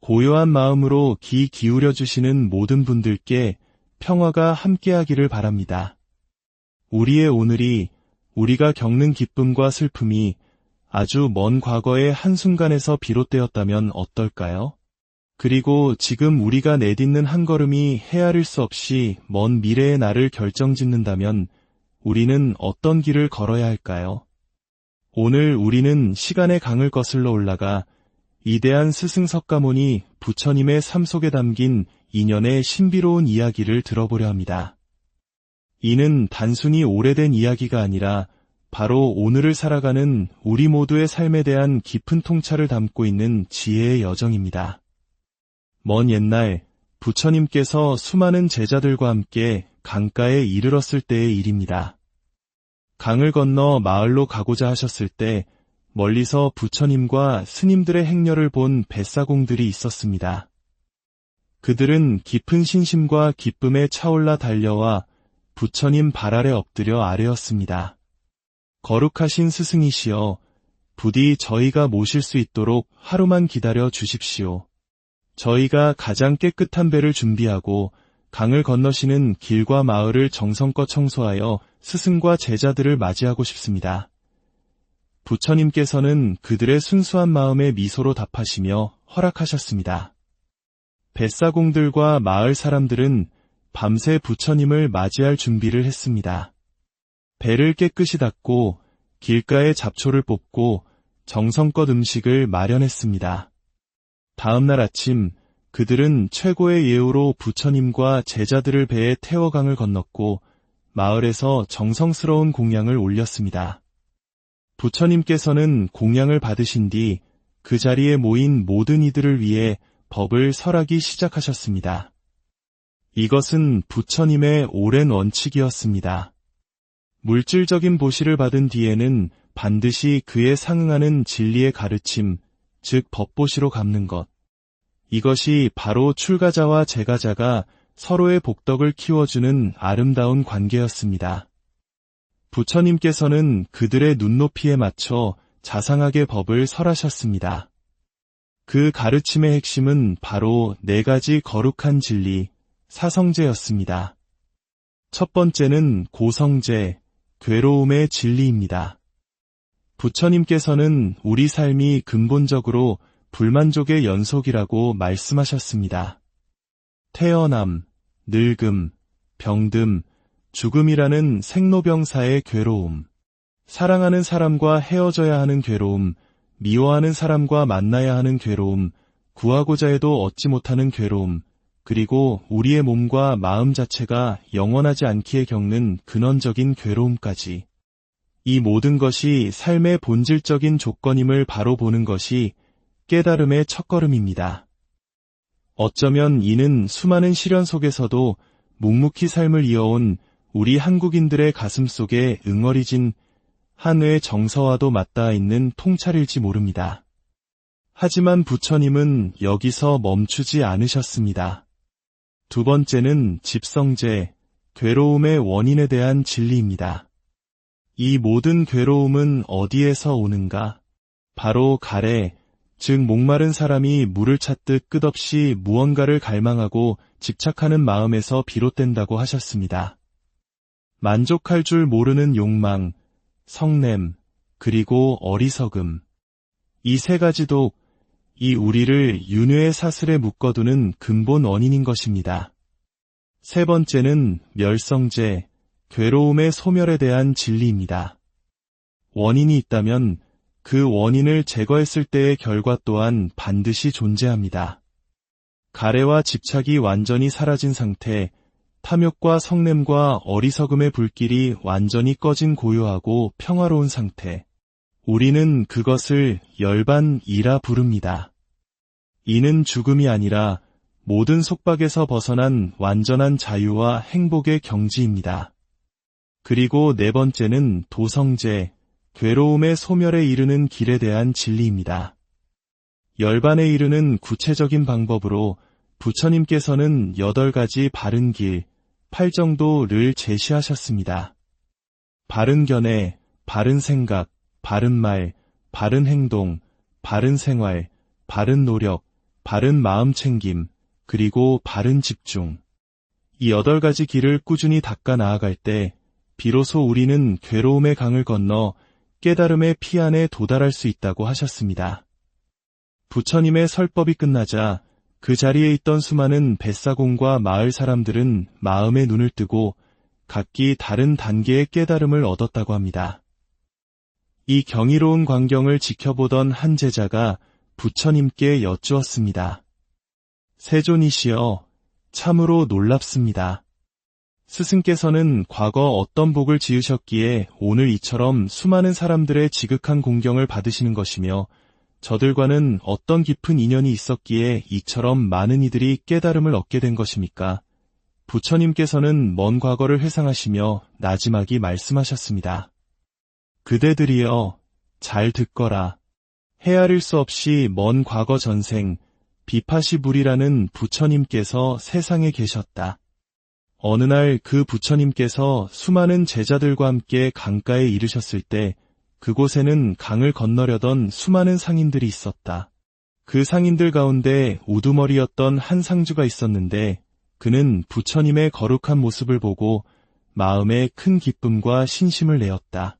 고요한 마음으로 귀 기울여 주시는 모든 분들께 평화가 함께하기를 바랍니다. 우리의 오늘이, 우리가 겪는 기쁨과 슬픔이 아주 먼 과거의 한순간에서 비롯되었다면 어떨까요? 그리고 지금 우리가 내딛는 한 걸음이 헤아릴 수 없이 먼 미래의 날을 결정짓는다면 우리는 어떤 길을 걸어야 할까요? 오늘 우리는 시간의 강을 거슬러 올라가 위대한 스승 석가모니 부처님의 삶 속에 담긴 인연의 신비로운 이야기를 들어보려 합니다. 이는 단순히 오래된 이야기가 아니라 바로 오늘을 살아가는 우리 모두의 삶에 대한 깊은 통찰을 담고 있는 지혜의 여정입니다. 먼 옛날 부처님께서 수많은 제자들과 함께 강가에 이르렀을 때의 일입니다. 강을 건너 마을로 가고자 하셨을 때 멀리서 부처님과 스님들의 행렬을 본 뱃사공들이 있었습니다. 그들은 깊은 신심과 기쁨에 차올라 달려와 부처님 발 아래 엎드려 아뢰었습니다. 거룩하신 스승이시여, 부디 저희가 모실 수 있도록 하루만 기다려 주십시오. 저희가 가장 깨끗한 배를 준비하고 강을 건너시는 길과 마을을 정성껏 청소하여 스승과 제자들을 맞이하고 싶습니다. 부처님께서는 그들의 순수한 마음에 미소로 답하시며 허락하셨습니다. 뱃사공들과 마을 사람들은 밤새 부처님을 맞이할 준비를 했습니다. 배를 깨끗이 닦고 길가에 잡초를 뽑고 정성껏 음식을 마련했습니다. 다음날 아침 그들은 최고의 예우로 부처님과 제자들을 배에 태워 강을 건넜고 마을에서 정성스러운 공양을 올렸습니다. 부처님께서는 공양을 받으신 뒤 그 자리에 모인 모든 이들을 위해 법을 설하기 시작하셨습니다. 이것은 부처님의 오랜 원칙이었습니다. 물질적인 보시를 받은 뒤에는 반드시 그에 상응하는 진리의 가르침, 즉 법보시로 갚는 것. 이것이 바로 출가자와 제가자가 서로의 복덕을 키워주는 아름다운 관계였습니다. 부처님께서는 그들의 눈높이에 맞춰 자상하게 법을 설하셨습니다. 그 가르침의 핵심은 바로 4가지 거룩한 진리, 사성제였습니다. 첫 번째는 고성제, 괴로움의 진리입니다. 부처님께서는 우리 삶이 근본적으로 불만족의 연속이라고 말씀하셨습니다. 태어남, 늙음, 병듦, 죽음이라는 생로병사의 괴로움, 사랑하는 사람과 헤어져야 하는 괴로움, 미워하는 사람과 만나야 하는 괴로움, 구하고자 해도 얻지 못하는 괴로움, 그리고 우리의 몸과 마음 자체가 영원하지 않기에 겪는 근원적인 괴로움까지. 이 모든 것이 삶의 본질적인 조건임을 바로 보는 것이 깨달음의 첫걸음입니다. 어쩌면 이는 수많은 시련 속에서도 묵묵히 삶을 이어온 우리 한국인들의 가슴 속에 응어리진 한의 정서와도 맞닿아 있는 통찰일지 모릅니다. 하지만 부처님은 여기서 멈추지 않으셨습니다. 두 번째는 집성제, 괴로움의 원인에 대한 진리입니다. 이 모든 괴로움은 어디에서 오는가? 바로 가래, 즉 목마른 사람이 물을 찾듯 끝없이 무언가를 갈망하고 집착하는 마음에서 비롯된다고 하셨습니다. 만족할 줄 모르는 욕망, 성냄, 그리고 어리석음. 이 3가지도 이 우리를 윤회의 사슬에 묶어두는 근본 원인인 것입니다. 세 번째는 멸성제, 괴로움의 소멸에 대한 진리입니다. 원인이 있다면 그 원인을 제거했을 때의 결과 또한 반드시 존재합니다. 가래와 집착이 완전히 사라진 상태, 탐욕과 성냄과 어리석음의 불길이 완전히 꺼진 고요하고 평화로운 상태. 우리는 그것을 열반이라 부릅니다. 이는 죽음이 아니라 모든 속박에서 벗어난 완전한 자유와 행복의 경지입니다. 그리고 4번째는 도성제, 괴로움의 소멸에 이르는 길에 대한 진리입니다. 열반에 이르는 구체적인 방법으로 부처님께서는 8가지 바른 길, 8정도를 제시하셨습니다. 바른 견해, 바른 생각, 바른 말, 바른 행동, 바른 생활, 바른 노력, 바른 마음 챙김, 그리고 바른 집중. 이 8가지 길을 꾸준히 닦아 나아갈 때 비로소 우리는 괴로움의 강을 건너 깨달음의 피 안에 도달할 수 있다고 하셨습니다. 부처님의 설법이 끝나자 그 자리에 있던 수많은 뱃사공과 마을 사람들은 마음의 눈을 뜨고 각기 다른 단계의 깨달음을 얻었다고 합니다. 이 경이로운 광경을 지켜보던 한 제자가 부처님께 여쭈었습니다. 세존이시여, 참으로 놀랍습니다. 스승께서는 과거 어떤 복을 지으셨기에 오늘 이처럼 수많은 사람들의 지극한 공경을 받으시는 것이며 저들과는 어떤 깊은 인연이 있었기에 이처럼 많은 이들이 깨달음을 얻게 된 것입니까? 부처님께서는 먼 과거를 회상하시며 나지막이 말씀하셨습니다. 그대들이여, 잘 듣거라. 헤아릴 수 없이 먼 과거 전생, 비파시불이라는 부처님께서 세상에 계셨다. 어느 날 그 부처님께서 수많은 제자들과 함께 강가에 이르셨을 때 그곳에는 강을 건너려던 수많은 상인들이 있었다. 그 상인들 가운데 우두머리였던 한 상주가 있었는데 그는 부처님의 거룩한 모습을 보고 마음에 큰 기쁨과 신심을 내었다.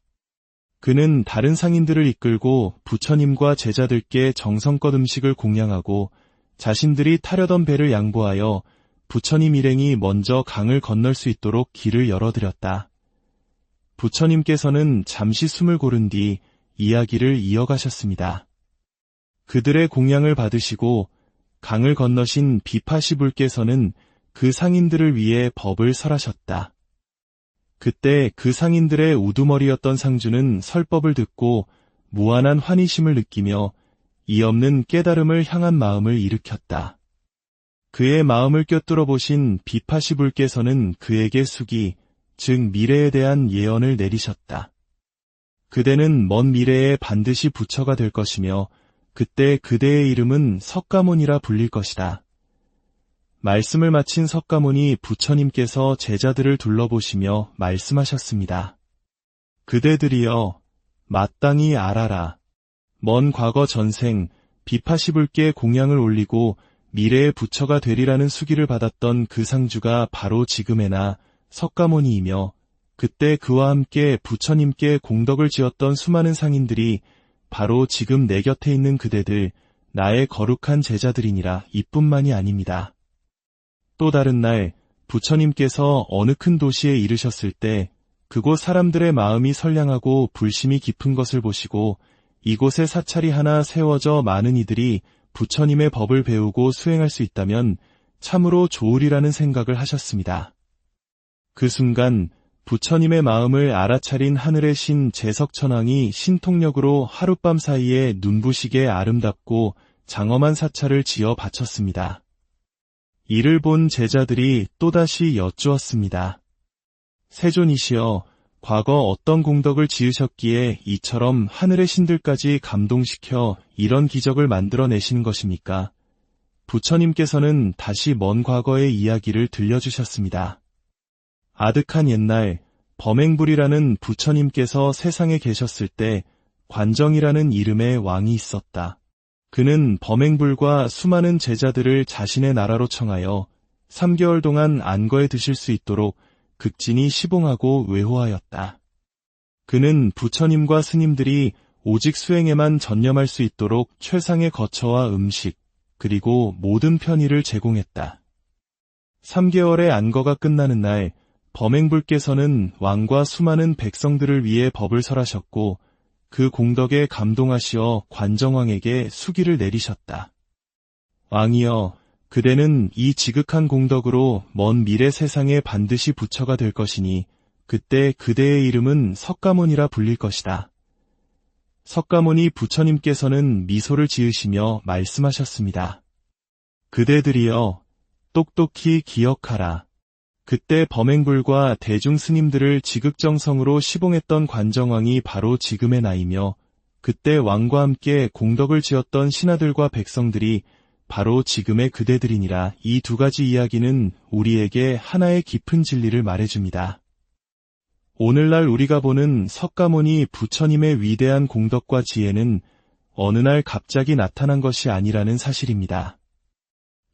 그는 다른 상인들을 이끌고 부처님과 제자들께 정성껏 음식을 공양하고 자신들이 타려던 배를 양보하여 부처님 일행이 먼저 강을 건널 수 있도록 길을 열어드렸다. 부처님께서는 잠시 숨을 고른 뒤 이야기를 이어가셨습니다. 그들의 공양을 받으시고 강을 건너신 비파시불께서는 그 상인들을 위해 법을 설하셨다. 그때 그 상인들의 우두머리였던 상주는 설법을 듣고 무한한 환희심을 느끼며 이 없는 깨달음을 향한 마음을 일으켰다. 그의 마음을 꿰뚫어 보신 비파시불께서는 그에게 수기, 즉 미래에 대한 예언을 내리셨다. 그대는 먼 미래에 반드시 부처가 될 것이며 그때 그대의 이름은 석가모니라 불릴 것이다. 말씀을 마친 석가모니 부처님께서 제자들을 둘러보시며 말씀하셨습니다. 그대들이여, 마땅히 알아라. 먼 과거 전생 비파시불께 공양을 올리고 미래의 부처가 되리라는 수기를 받았던 그 상주가 바로 지금에나 석가모니이며 그때 그와 함께 부처님께 공덕을 지었던 수많은 상인들이 바로 지금 내 곁에 있는 그대들, 나의 거룩한 제자들이니라 이뿐만이 아닙니다. 또 다른 날 부처님께서 어느 큰 도시에 이르셨을 때 그곳 사람들의 마음이 선량하고 불심이 깊은 것을 보시고 이곳에 사찰이 하나 세워져 많은 이들이 부처님의 법을 배우고 수행할 수 있다면 참으로 좋으리라는 생각을 하셨습니다. 그 순간 부처님의 마음을 알아차린 하늘의 신 제석천왕이 신통력으로 하룻밤 사이에 눈부시게 아름답고 장엄한 사찰을 지어 바쳤습니다. 이를 본 제자들이 또다시 여쭈었습니다. 세존이시여, 과거 어떤 공덕을 지으셨기에 이처럼 하늘의 신들까지 감동시켜 이런 기적을 만들어내시는 것입니까? 부처님께서는 다시 먼 과거의 이야기를 들려주셨습니다. 아득한 옛날 범행불이라는 부처님께서 세상에 계셨을 때 관정이라는 이름의 왕이 있었다. 그는 범행불과 수많은 제자들을 자신의 나라로 청하여 3개월 동안 안거에 드실 수 있도록 극진히 시봉하고 외호하였다. 그는 부처님과 스님들이 오직 수행에만 전념할 수 있도록 최상의 거처와 음식, 그리고 모든 편의를 제공했다. 3개월의 안거가 끝나는 날 범행불께서는 왕과 수많은 백성들을 위해 법을 설하셨고 그 공덕에 감동하시어 관정왕에게 수기를 내리셨다. 왕이여, 그대는 이 지극한 공덕으로 먼 미래 세상에 반드시 부처가 될 것이니 그때 그대의 이름은 석가모니라 불릴 것이다. 석가모니 부처님께서는 미소를 지으시며 말씀하셨습니다. 그대들이여, 똑똑히 기억하라. 그때 범행불과 대중 스님들을 지극정성으로 시봉했던 관정왕이 바로 지금의 나이며 그때 왕과 함께 공덕을 지었던 신하들과 백성들이 바로 지금의 그대들이니라. 이 2가지 이야기는 우리에게 하나의 깊은 진리를 말해줍니다. 오늘날 우리가 보는 석가모니 부처님의 위대한 공덕과 지혜는 어느 날 갑자기 나타난 것이 아니라는 사실입니다.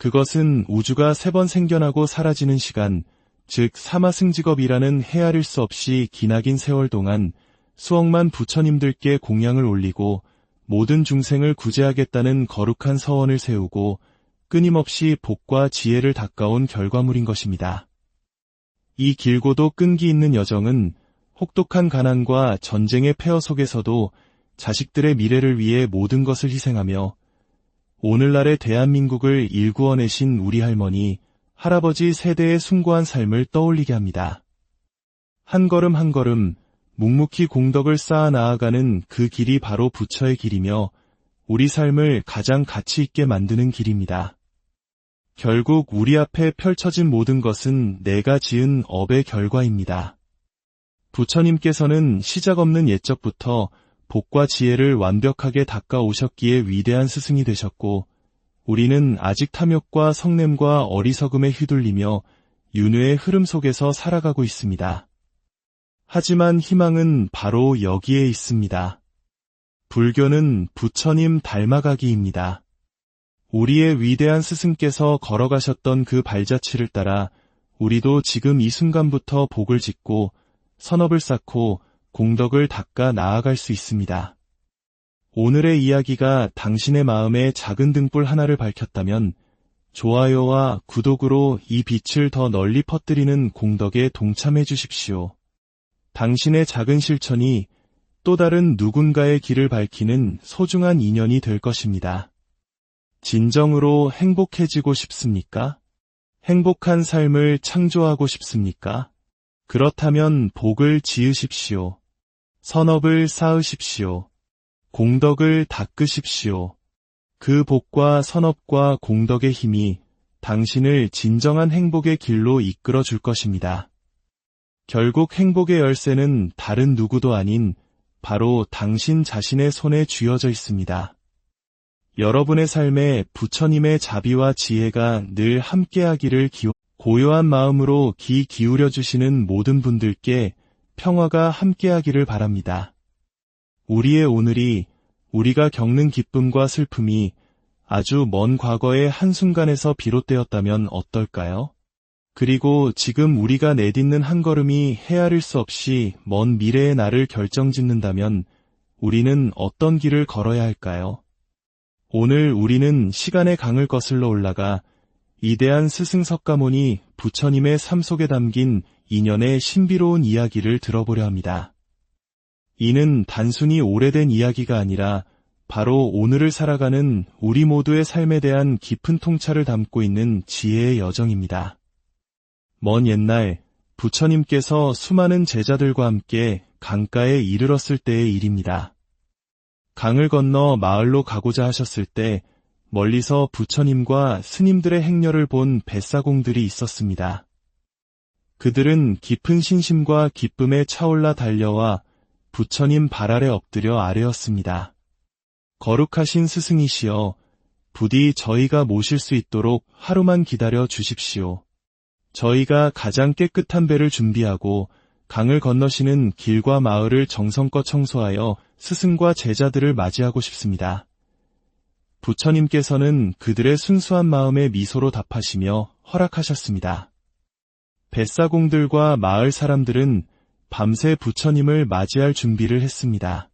그것은 우주가 3번 생겨나고 사라지는 시간, 즉 사마승직업이라는 헤아릴 수 없이 기나긴 세월 동안 수억만 부처님들께 공양을 올리고 모든 중생을 구제하겠다는 거룩한 서원을 세우고 끊임없이 복과 지혜를 닦아온 결과물인 것입니다. 이 길고도 끈기 있는 여정은 혹독한 가난과 전쟁의 폐허 속에서도 자식들의 미래를 위해 모든 것을 희생하며 오늘날의 대한민국을 일구어내신 우리 할머니, 할아버지 세대의 숭고한 삶을 떠올리게 합니다. 한 걸음 한 걸음 묵묵히 공덕을 쌓아 나아가는 그 길이 바로 부처의 길이며 우리 삶을 가장 가치 있게 만드는 길입니다. 결국 우리 앞에 펼쳐진 모든 것은 내가 지은 업의 결과입니다. 부처님께서는 시작 없는 옛적부터 복과 지혜를 완벽하게 닦아오셨기에 위대한 스승이 되셨고 우리는 아직 탐욕과 성냄과 어리석음에 휘둘리며 윤회의 흐름 속에서 살아가고 있습니다. 하지만 희망은 바로 여기에 있습니다. 불교는 부처님 닮아가기입니다. 우리의 위대한 스승께서 걸어가셨던 그 발자취를 따라 우리도 지금 이 순간부터 복을 짓고 선업을 쌓고 공덕을 닦아 나아갈 수 있습니다. 오늘의 이야기가 당신의 마음에 작은 등불 하나를 밝혔다면 좋아요와 구독으로 이 빛을 더 널리 퍼뜨리는 공덕에 동참해 주십시오. 당신의 작은 실천이 또 다른 누군가의 길을 밝히는 소중한 인연이 될 것입니다. 진정으로 행복해지고 싶습니까? 행복한 삶을 창조하고 싶습니까? 그렇다면 복을 지으십시오. 선업을 쌓으십시오. 공덕을 닦으십시오. 그 복과 선업과 공덕의 힘이 당신을 진정한 행복의 길로 이끌어 줄 것입니다. 결국 행복의 열쇠는 다른 누구도 아닌 바로 당신 자신의 손에 쥐어져 있습니다. 여러분의 삶에 부처님의 자비와 지혜가 늘 함께하기를 고요한 마음으로 귀 기울여 주시는 모든 분들께 평화가 함께하기를 바랍니다. 우리의 오늘이 우리가 겪는 기쁨과 슬픔이 아주 먼 과거의 한순간에서 비롯되었다면 어떨까요? 그리고 지금 우리가 내딛는 한 걸음이 헤아릴 수 없이 먼 미래의 날을 결정짓는다면 우리는 어떤 길을 걸어야 할까요? 오늘 우리는 시간의 강을 거슬러 올라가 이대한 스승 석가모니 부처님의 삶 속에 담긴 인연의 신비로운 이야기를 들어보려 합니다. 이는 단순히 오래된 이야기가 아니라 바로 오늘을 살아가는 우리 모두의 삶에 대한 깊은 통찰을 담고 있는 지혜의 여정입니다. 먼 옛날 부처님께서 수많은 제자들과 함께 강가에 이르렀을 때의 일입니다. 강을 건너 마을로 가고자 하셨을 때 멀리서 부처님과 스님들의 행렬을 본 뱃사공들이 있었습니다. 그들은 깊은 신심과 기쁨에 차올라 달려와 부처님 발 아래 엎드려 아뢰었습니다. 거룩하신 스승이시여, 부디 저희가 모실 수 있도록 하루만 기다려 주십시오. 저희가 가장 깨끗한 배를 준비하고 강을 건너시는 길과 마을을 정성껏 청소하여 스승과 제자들을 맞이하고 싶습니다. 부처님께서는 그들의 순수한 마음에 미소로 답하시며 허락하셨습니다. 뱃사공들과 마을 사람들은 밤새 부처님을 맞이할 준비를 했습니다.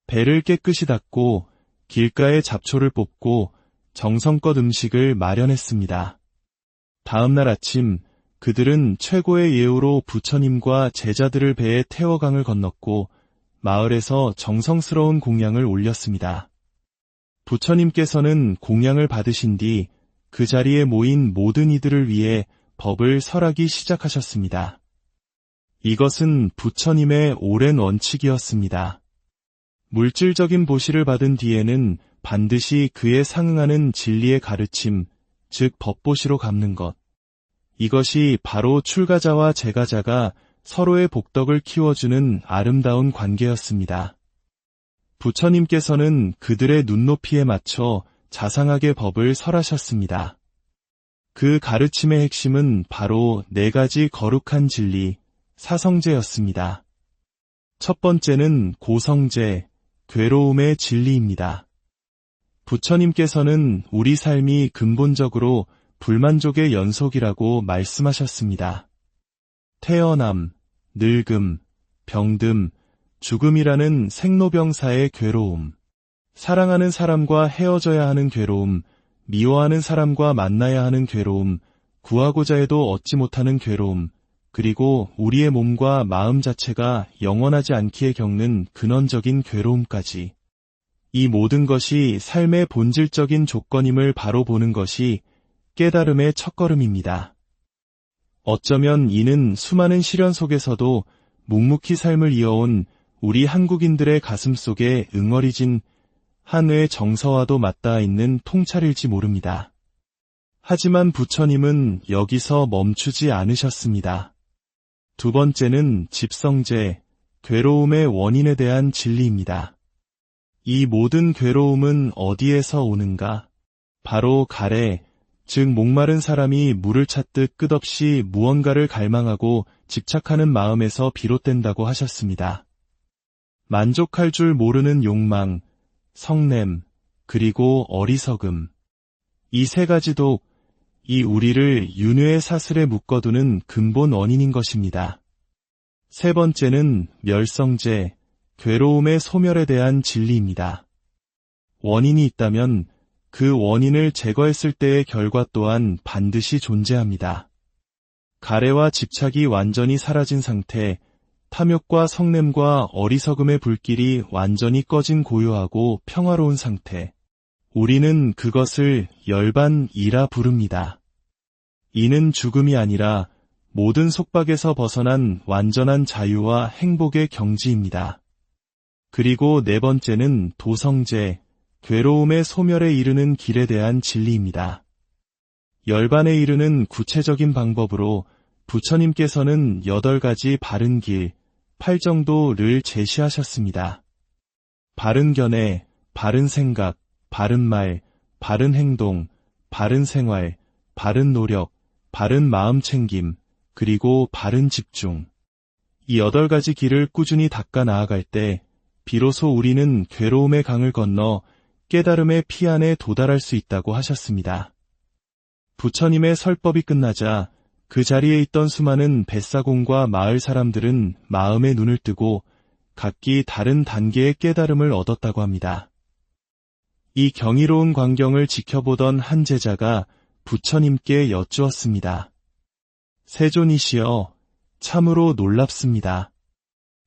배를 깨끗이 닦고 길가에 잡초를 뽑고 정성껏 음식을 마련했습니다. 다음 날 아침 그들은 최고의 예우로 부처님과 제자들을 배에 태워 강을 건넜고 마을에서 정성스러운 공양을 올렸습니다. 부처님께서는 공양을 받으신 뒤 그 자리에 모인 모든 이들을 위해 법을 설하기 시작하셨습니다. 이것은 부처님의 오랜 원칙이었습니다. 물질적인 보시를 받은 뒤에는 반드시 그에 상응하는 진리의 가르침, 즉 법보시로 갚는 것. 이것이 바로 출가자와 제가자가 서로의 복덕을 키워주는 아름다운 관계였습니다. 부처님께서는 그들의 눈높이에 맞춰 자상하게 법을 설하셨습니다. 그 가르침의 핵심은 바로 4가지 거룩한 진리, 사성제였습니다. 첫 번째는 고성제, 괴로움의 진리입니다. 부처님께서는 우리 삶이 근본적으로 불만족의 연속이라고 말씀하셨습니다. 태어남, 늙음, 병듦, 죽음이라는 생로병사의 괴로움, 사랑하는 사람과 헤어져야 하는 괴로움, 미워하는 사람과 만나야 하는 괴로움, 구하고자 해도 얻지 못하는 괴로움, 그리고 우리의 몸과 마음 자체가 영원하지 않기에 겪는 근원적인 괴로움까지. 이 모든 것이 삶의 본질적인 조건임을 바로 보는 것이 깨달음의 첫걸음입니다. 어쩌면 이는 수많은 시련 속에서도 묵묵히 삶을 이어온 우리 한국인들의 가슴 속에 응어리진 한의 정서와도 맞닿아 있는 통찰일지 모릅니다. 하지만 부처님은 여기서 멈추지 않으셨습니다. 두 번째는 집성제, 괴로움의 원인에 대한 진리입니다. 이 모든 괴로움은 어디에서 오는가? 바로 가래, 즉 목마른 사람이 물을 찾듯 끝없이 무언가를 갈망하고 집착하는 마음에서 비롯된다고 하셨습니다. 만족할 줄 모르는 욕망, 성냄, 그리고 어리석음. 이 세 가지도 이 우리를 윤회의 사슬에 묶어두는 근본 원인인 것입니다. 세 번째는 멸성제, 괴로움의 소멸에 대한 진리입니다. 원인이 있다면 그 원인을 제거했을 때의 결과 또한 반드시 존재합니다. 가래와 집착이 완전히 사라진 상태, 탐욕과 성냄과 어리석음의 불길이 완전히 꺼진 고요하고 평화로운 상태. 우리는 그것을 열반이라 부릅니다. 이는 죽음이 아니라 모든 속박에서 벗어난 완전한 자유와 행복의 경지입니다. 그리고 네 번째는 도성제, 괴로움의 소멸에 이르는 길에 대한 진리입니다. 열반에 이르는 구체적인 방법으로 부처님께서는 8가지 바른 길, 8정도를 제시하셨습니다. 바른 견해, 바른 생각, 바른 말, 바른 행동, 바른 생활, 바른 노력, 바른 마음 챙김, 그리고 바른 집중. 이 8가지 길을 꾸준히 닦아 나아갈 때 비로소 우리는 괴로움의 강을 건너 깨달음의 피 안에 도달할 수 있다고 하셨습니다. 부처님의 설법이 끝나자 그 자리에 있던 수많은 뱃사공과 마을 사람들은 마음의 눈을 뜨고 각기 다른 단계의 깨달음을 얻었다고 합니다. 이 경이로운 광경을 지켜보던 한 제자가 부처님께 여쭈었습니다. 세존이시여, 참으로 놀랍습니다.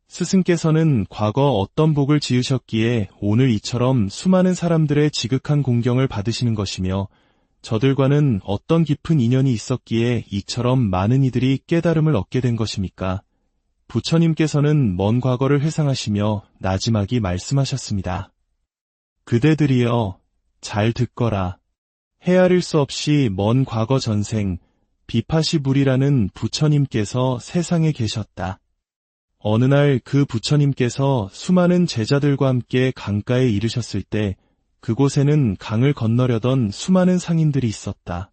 스승께서는 과거 어떤 복을 지으셨기에 오늘 이처럼 수많은 사람들의 지극한 공경을 받으시는 것이며 저들과는 어떤 깊은 인연이 있었기에 이처럼 많은 이들이 깨달음을 얻게 된 것입니까? 부처님께서는 먼 과거를 회상하시며 나지막이 말씀하셨습니다. 그대들이여, 잘 듣거라. 헤아릴 수 없이 먼 과거 전생, 비파시불이라는 부처님께서 세상에 계셨다. 어느 날 그 부처님께서 수많은 제자들과 함께 강가에 이르셨을 때 그곳에는 강을 건너려던 수많은 상인들이 있었다.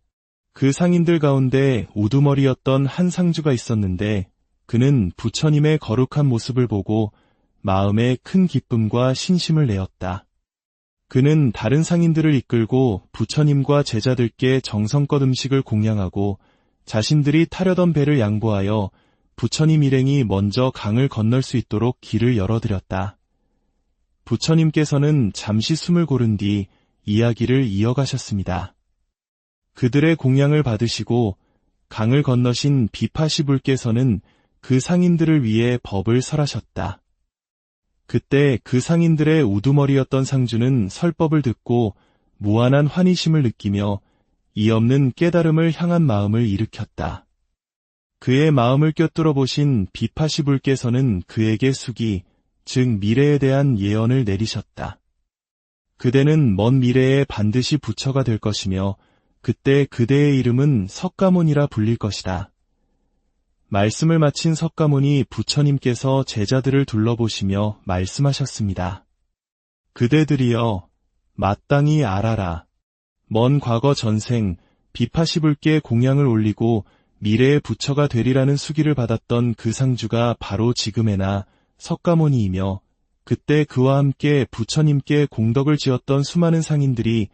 그 상인들 가운데 우두머리였던 한 상주가 있었는데 그는 부처님의 거룩한 모습을 보고 마음에 큰 기쁨과 신심을 내었다. 그는 다른 상인들을 이끌고 부처님과 제자들께 정성껏 음식을 공양하고 자신들이 타려던 배를 양보하여 부처님 일행이 먼저 강을 건널 수 있도록 길을 열어드렸다. 부처님께서는 잠시 숨을 고른 뒤 이야기를 이어가셨습니다. 그들의 공양을 받으시고 강을 건너신 비파시불께서는 그 상인들을 위해 법을 설하셨다. 그때 그 상인들의 우두머리였던 상주는 설법을 듣고 무한한 환희심을 느끼며 이 없는 깨달음을 향한 마음을 일으켰다. 그의 마음을 꿰뚫어 보신 비파시불께서는 그에게 수기, 즉 미래에 대한 예언을 내리셨다. 그대는 먼 미래에 반드시 부처가 될 것이며 그때 그대의 이름은 석가모니라 불릴 것이다. 말씀을 마친 석가모니 부처님께서 제자들을 둘러보시며 말씀하셨습니다. 그대들이여, 마땅히 알아라. 먼 과거 전생 비파시불께 공양을 올리고 미래의 부처가 되리라는 수기를 받았던 그 상주가 바로 지금에나 석가모니이며 그때 그와 함께 부처님께 공덕을 지었던 수많은 상인들이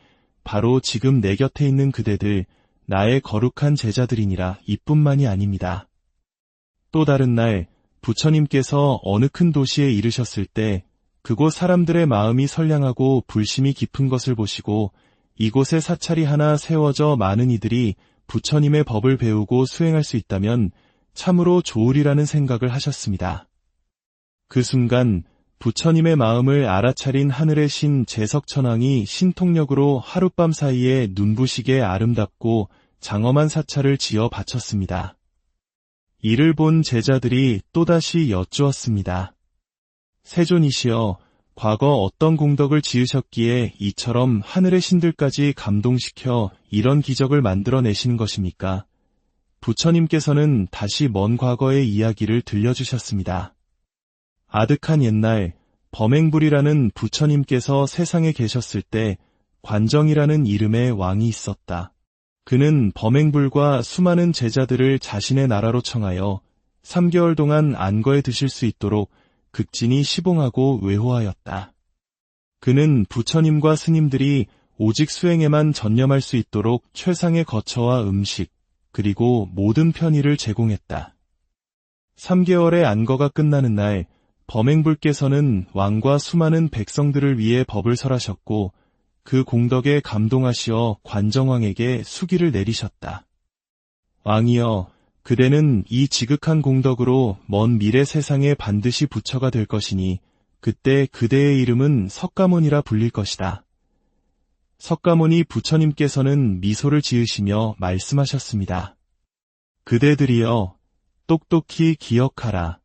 바로 지금 내 곁에 있는 그대들, 나의 거룩한 제자들이니라 이뿐만이 아닙니다. 또 다른 날 부처님께서 어느 큰 도시에 이르셨을 때 그곳 사람들의 마음이 선량하고 불심이 깊은 것을 보시고 이곳에 사찰이 하나 세워져 많은 이들이 부처님의 법을 배우고 수행할 수 있다면 참으로 좋으리라는 생각을 하셨습니다. 그 순간 부처님의 마음을 알아차린 하늘의 신 제석천왕이 신통력으로 하룻밤 사이에 눈부시게 아름답고 장엄한 사찰을 지어 바쳤습니다. 이를 본 제자들이 또다시 여쭈었습니다. 세존이시여, 과거 어떤 공덕을 지으셨기에 이처럼 하늘의 신들까지 감동시켜 이런 기적을 만들어내시는 것입니까? 부처님께서는 다시 먼 과거의 이야기를 들려주셨습니다. 아득한 옛날 범행불이라는 부처님께서 세상에 계셨을 때 관정이라는 이름의 왕이 있었다. 그는 범행불과 수많은 제자들을 자신의 나라로 청하여 3개월 동안 안거에 드실 수 있도록 극진히 시봉하고 외호하였다. 그는 부처님과 스님들이 오직 수행에만 전념할 수 있도록 최상의 거처와 음식, 그리고 모든 편의를 제공했다. 3개월의 안거가 끝나는 날 범행불께서는 왕과 수많은 백성들을 위해 법을 설하셨고 그 공덕에 감동하시어 관정왕에게 수기를 내리셨다. 왕이여, 그대는 이 지극한 공덕으로 먼 미래 세상에 반드시 부처가 될 것이니 그때 그대의 이름은 석가모니라 불릴 것이다. 석가모니 부처님께서는 미소를 지으시며 말씀하셨습니다. 그대들이여, 똑똑히 기억하라.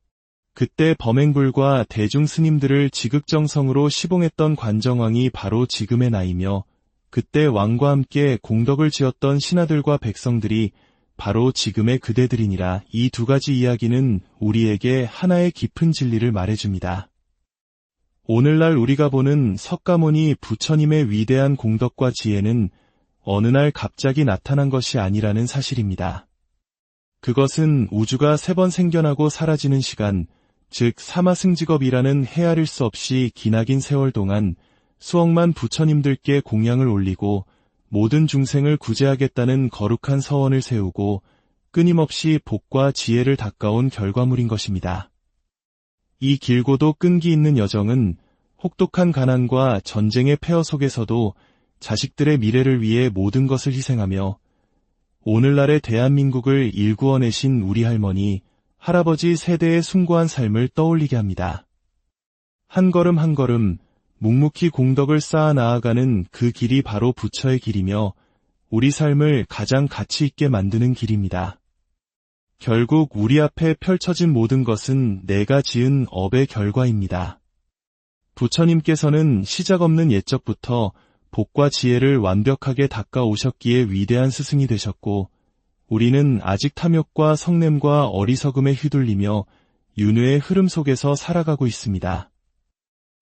그때 범행불과 대중 스님들을 지극정성으로 시봉했던 관정왕이 바로 지금의 나이며 그때 왕과 함께 공덕을 지었던 신하들과 백성들이 바로 지금의 그대들이니라. 이 두 가지 이야기는 우리에게 하나의 깊은 진리를 말해줍니다. 오늘날 우리가 보는 석가모니 부처님의 위대한 공덕과 지혜는 어느 날 갑자기 나타난 것이 아니라는 사실입니다. 그것은 우주가 3번 생겨나고 사라지는 시간, 즉 사마승직업이라는 헤아릴 수 없이 기나긴 세월 동안 수억만 부처님들께 공양을 올리고 모든 중생을 구제하겠다는 거룩한 서원을 세우고 끊임없이 복과 지혜를 닦아온 결과물인 것입니다. 이 길고도 끈기 있는 여정은 혹독한 가난과 전쟁의 폐허 속에서도 자식들의 미래를 위해 모든 것을 희생하며 오늘날의 대한민국을 일구어내신 우리 할머니, 할아버지 세대의 숭고한 삶을 떠올리게 합니다. 한 걸음 한 걸음 묵묵히 공덕을 쌓아 나아가는 그 길이 바로 부처의 길이며 우리 삶을 가장 가치 있게 만드는 길입니다. 결국 우리 앞에 펼쳐진 모든 것은 내가 지은 업의 결과입니다. 부처님께서는 시작 없는 옛적부터 복과 지혜를 완벽하게 닦아 오셨기에 위대한 스승이 되셨고 우리는 아직 탐욕과 성냄과 어리석음에 휘둘리며 윤회의 흐름 속에서 살아가고 있습니다.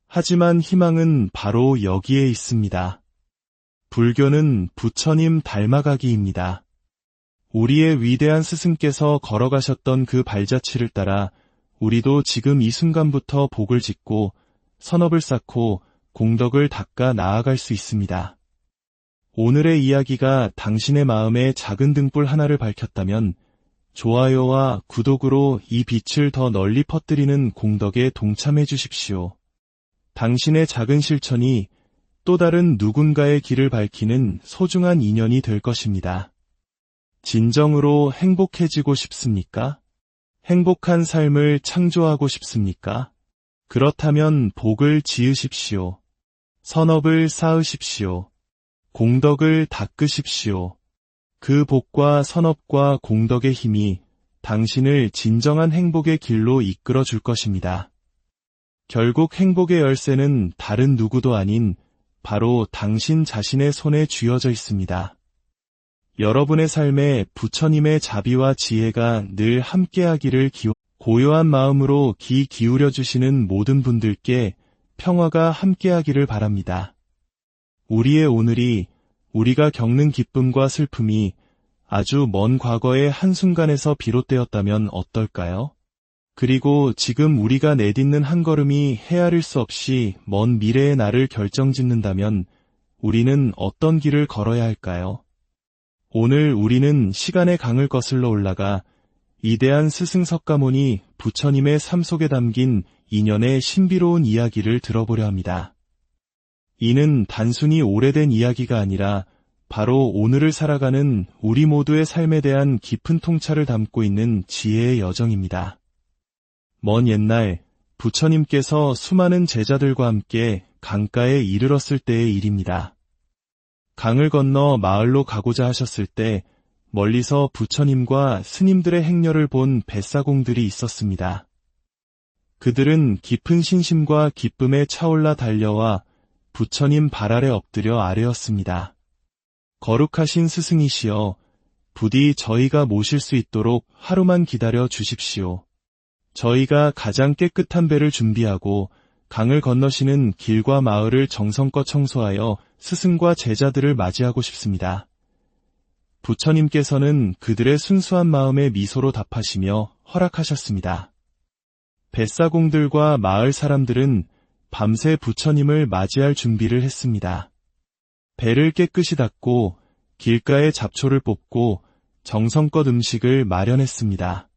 하지만 희망은 바로 여기에 있습니다. 불교는 부처님 닮아가기입니다. 우리의 위대한 스승께서 걸어가셨던 그 발자취를 따라 우리도 지금 이 순간부터 복을 짓고 선업을 쌓고 공덕을 닦아 나아갈 수 있습니다. 오늘의 이야기가 당신의 마음에 작은 등불 하나를 밝혔다면 좋아요와 구독으로 이 빛을 더 널리 퍼뜨리는 공덕에 동참해 주십시오. 당신의 작은 실천이 또 다른 누군가의 길을 밝히는 소중한 인연이 될 것입니다. 진정으로 행복해지고 싶습니까? 행복한 삶을 창조하고 싶습니까? 그렇다면 복을 지으십시오. 선업을 쌓으십시오. 공덕을 닦으십시오. 그 복과 선업과 공덕의 힘이 당신을 진정한 행복의 길로 이끌어 줄 것입니다. 결국 행복의 열쇠는 다른 누구도 아닌 바로 당신 자신의 손에 쥐어져 있습니다. 여러분의 삶에 부처님의 자비와 지혜가 늘 함께하기를 고요한 마음으로 귀 기울여 주시는 모든 분들께 평화가 함께하기를 바랍니다. 우리의 오늘이 우리가 겪는 기쁨과 슬픔이 아주 먼 과거의 한순간에서 비롯되었다면 어떨까요? 그리고 지금 우리가 내딛는 한 걸음이 헤아릴 수 없이 먼 미래의 나를 결정짓는다면 우리는 어떤 길을 걸어야 할까요? 오늘 우리는 시간의 강을 거슬러 올라가 위대한 스승 석가모니 부처님의 삶 속에 담긴 인연의 신비로운 이야기를 들어보려 합니다. 이는 단순히 오래된 이야기가 아니라 바로 오늘을 살아가는 우리 모두의 삶에 대한 깊은 통찰을 담고 있는 지혜의 여정입니다. 먼 옛날 부처님께서 수많은 제자들과 함께 강가에 이르렀을 때의 일입니다. 강을 건너 마을로 가고자 하셨을 때 멀리서 부처님과 스님들의 행렬을 본 뱃사공들이 있었습니다. 그들은 깊은 신심과 기쁨에 차올라 달려와 부처님 발 아래 엎드려 아뢰었습니다. 거룩하신 스승이시여, 부디 저희가 모실 수 있도록 하루만 기다려 주십시오. 저희가 가장 깨끗한 배를 준비하고 강을 건너시는 길과 마을을 정성껏 청소하여 스승과 제자들을 맞이하고 싶습니다. 부처님께서는 그들의 순수한 마음에 미소로 답하시며 허락하셨습니다. 뱃사공들과 마을 사람들은 밤새 부처님을 맞이할 준비를 했습니다. 배를 깨끗이 닦고 길가에 잡초를 뽑고 정성껏 음식을 마련했습니다.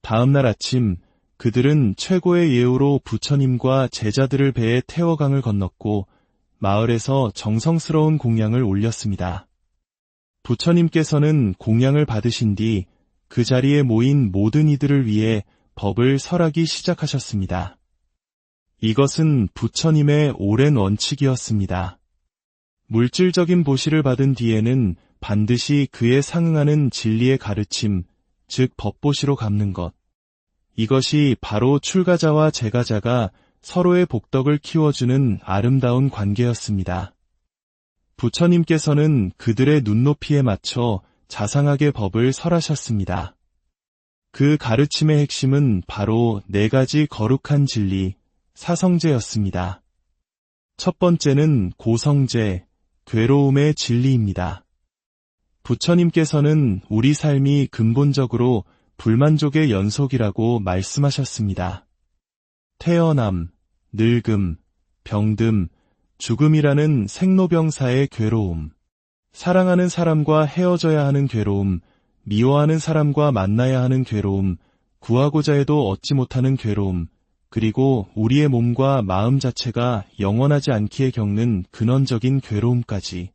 다음 날 아침 그들은 최고의 예우로 부처님과 제자들을 배에 태워 강을 건넜고 마을에서 정성스러운 공양을 올렸습니다. 부처님께서는 공양을 받으신 뒤 그 자리에 모인 모든 이들을 위해 법을 설하기 시작하셨습니다. 이것은 부처님의 오랜 원칙이었습니다. 물질적인 보시를 받은 뒤에는 반드시 그에 상응하는 진리의 가르침, 즉 법보시로 갚는 것. 이것이 바로 출가자와 제가자가 서로의 복덕을 키워주는 아름다운 관계였습니다. 부처님께서는 그들의 눈높이에 맞춰 자상하게 법을 설하셨습니다. 그 가르침의 핵심은 바로 4가지 거룩한 진리, 사성제였습니다. 첫 번째는 고성제, 괴로움의 진리입니다. 부처님께서는 우리 삶이 근본적으로 불만족의 연속이라고 말씀하셨습니다. 태어남, 늙음, 병듦, 죽음이라는 생로병사의 괴로움, 사랑하는 사람과 헤어져야 하는 괴로움, 미워하는 사람과 만나야 하는 괴로움, 구하고자 해도 얻지 못하는 괴로움, 그리고 우리의 몸과 마음 자체가 영원하지 않기에 겪는 근원적인 괴로움까지.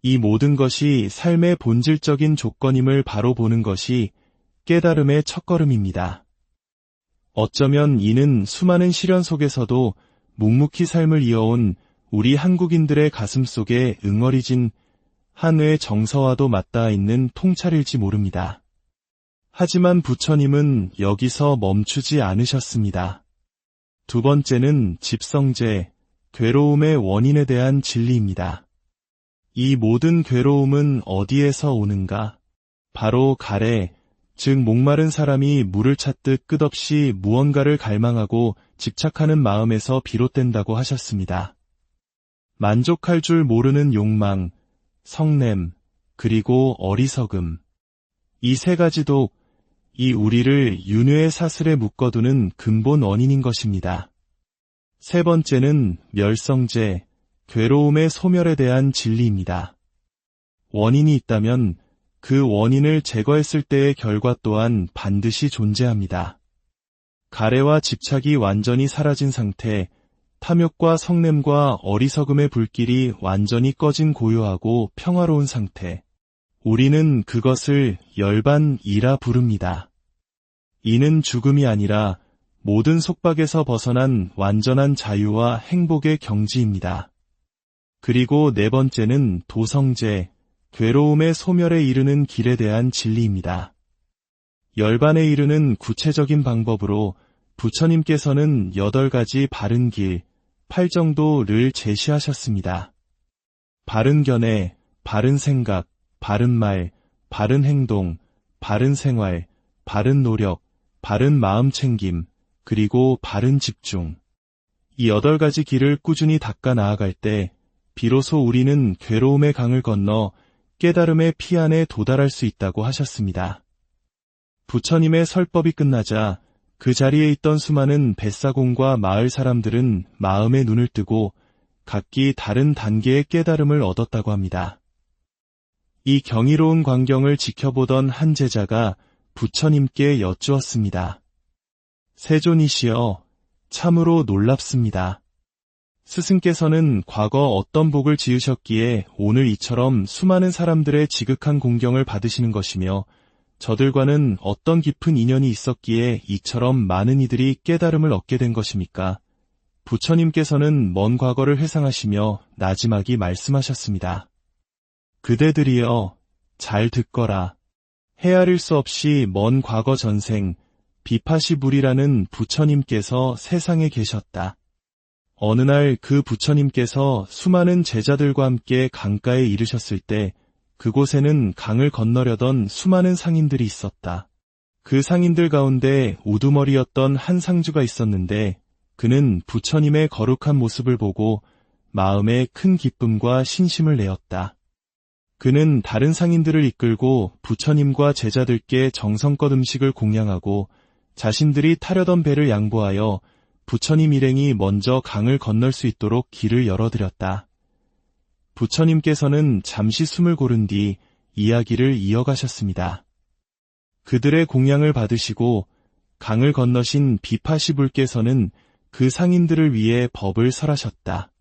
이 모든 것이 삶의 본질적인 조건임을 바로 보는 것이 깨달음의 첫걸음입니다. 어쩌면 이는 수많은 시련 속에서도 묵묵히 삶을 이어온 우리 한국인들의 가슴 속에 응어리진 한의 정서와도 맞닿아 있는 통찰일지 모릅니다. 하지만 부처님은 여기서 멈추지 않으셨습니다. 두 번째는 집성제, 괴로움의 원인에 대한 진리입니다. 이 모든 괴로움은 어디에서 오는가? 바로 가래, 즉 목마른 사람이 물을 찾듯 끝없이 무언가를 갈망하고 집착하는 마음에서 비롯된다고 하셨습니다. 만족할 줄 모르는 욕망, 성냄, 그리고 어리석음. 이 3가지도 이 우리를 윤회의 사슬에 묶어두는 근본 원인인 것입니다. 세 번째는 멸성제, 괴로움의 소멸에 대한 진리입니다. 원인이 있다면 그 원인을 제거했을 때의 결과 또한 반드시 존재합니다. 가래와 집착이 완전히 사라진 상태, 탐욕과 성냄과 어리석음의 불길이 완전히 꺼진 고요하고 평화로운 상태. 우리는 그것을 열반이라 부릅니다. 이는 죽음이 아니라 모든 속박에서 벗어난 완전한 자유와 행복의 경지입니다. 그리고 4번째는 도성제, 괴로움의 소멸에 이르는 길에 대한 진리입니다. 열반에 이르는 구체적인 방법으로 부처님께서는 8가지 바른 길, 8정도를 제시하셨습니다. 바른 견해, 바른 생각, 바른 말, 바른 행동, 바른 생활, 바른 노력, 바른 마음 챙김, 그리고 바른 집중. 이 8가지 길을 꾸준히 닦아 나아갈 때 비로소 우리는 괴로움의 강을 건너 깨달음의 피안에 도달할 수 있다고 하셨습니다. 부처님의 설법이 끝나자 그 자리에 있던 수많은 뱃사공과 마을 사람들은 마음의 눈을 뜨고 각기 다른 단계의 깨달음을 얻었다고 합니다. 이 경이로운 광경을 지켜보던 한 제자가 부처님께 여쭈었습니다. 세존이시여, 참으로 놀랍습니다. 스승께서는 과거 어떤 복을 지으셨기에 오늘 이처럼 수많은 사람들의 지극한 공경을 받으시는 것이며 저들과는 어떤 깊은 인연이 있었기에 이처럼 많은 이들이 깨달음을 얻게 된 것입니까? 부처님께서는 먼 과거를 회상하시며 나지막이 말씀하셨습니다. 그대들이여, 잘 듣거라. 헤아릴 수 없이 먼 과거 전생, 비파시불이라는 부처님께서 세상에 계셨다. 어느 날 그 부처님께서 수많은 제자들과 함께 강가에 이르셨을 때 그곳에는 강을 건너려던 수많은 상인들이 있었다. 그 상인들 가운데 우두머리였던 한 상주가 있었는데 그는 부처님의 거룩한 모습을 보고 마음에 큰 기쁨과 신심을 내었다. 그는 다른 상인들을 이끌고 부처님과 제자들께 정성껏 음식을 공양하고 자신들이 타려던 배를 양보하여 부처님 일행이 먼저 강을 건널 수 있도록 길을 열어드렸다. 부처님께서는 잠시 숨을 고른 뒤 이야기를 이어가셨습니다. 그들의 공양을 받으시고 강을 건너신 비파시불께서는 그 상인들을 위해 법을 설하셨다.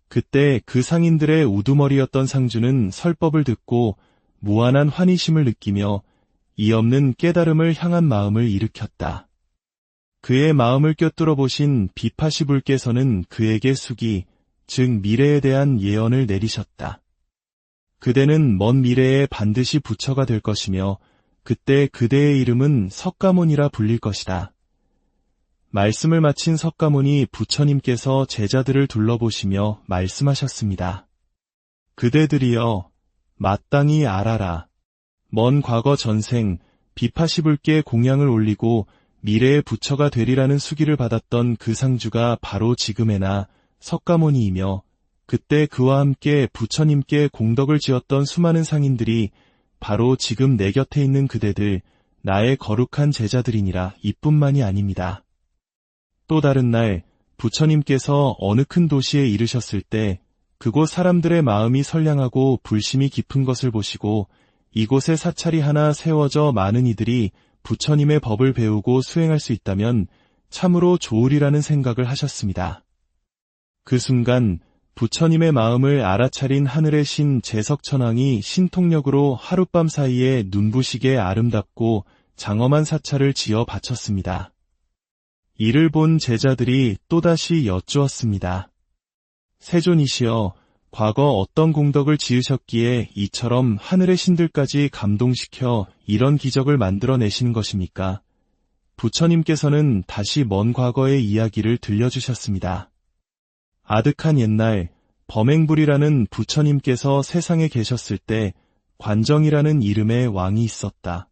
그때 그 상인들의 우두머리였던 상주는 설법을 듣고 무한한 환희심을 느끼며 이 없는 깨달음을 향한 마음을 일으켰다. 그의 마음을 꿰뚫어 보신 비파시불께서는 그에게 수기, 즉 미래에 대한 예언을 내리셨다. 그대는 먼 미래에 반드시 부처가 될 것이며 그때 그대의 이름은 석가모니라 불릴 것이다. 말씀을 마친 석가모니 부처님께서 제자들을 둘러보시며 말씀하셨습니다. 그대들이여, 마땅히 알아라. 먼 과거 전생 비파시불께 공양을 올리고 미래의 부처가 되리라는 수기를 받았던 그 상주가 바로 지금에나 석가모니이며 그때 그와 함께 부처님께 공덕을 지었던 수많은 상인들이 바로 지금 내 곁에 있는 그대들, 나의 거룩한 제자들이니라 이뿐만이 아닙니다. 또 다른 날 부처님께서 어느 큰 도시에 이르셨을 때 그곳 사람들의 마음이 선량하고 불심이 깊은 것을 보시고 이곳에 사찰이 하나 세워져 많은 이들이 부처님의 법을 배우고 수행할 수 있다면 참으로 좋으리라는 생각을 하셨습니다. 그 순간 부처님의 마음을 알아차린 하늘의 신 제석천왕이 신통력으로 하룻밤 사이에 눈부시게 아름답고 장엄한 사찰을 지어 바쳤습니다. 이를 본 제자들이 또다시 여쭈었습니다. 세존이시여, 과거 어떤 공덕을 지으셨기에 이처럼 하늘의 신들까지 감동시켜 이런 기적을 만들어내시는 것입니까? 부처님께서는 다시 먼 과거의 이야기를 들려주셨습니다. 아득한 옛날 범행불이라는 부처님께서 세상에 계셨을 때 관정이라는 이름의 왕이 있었다.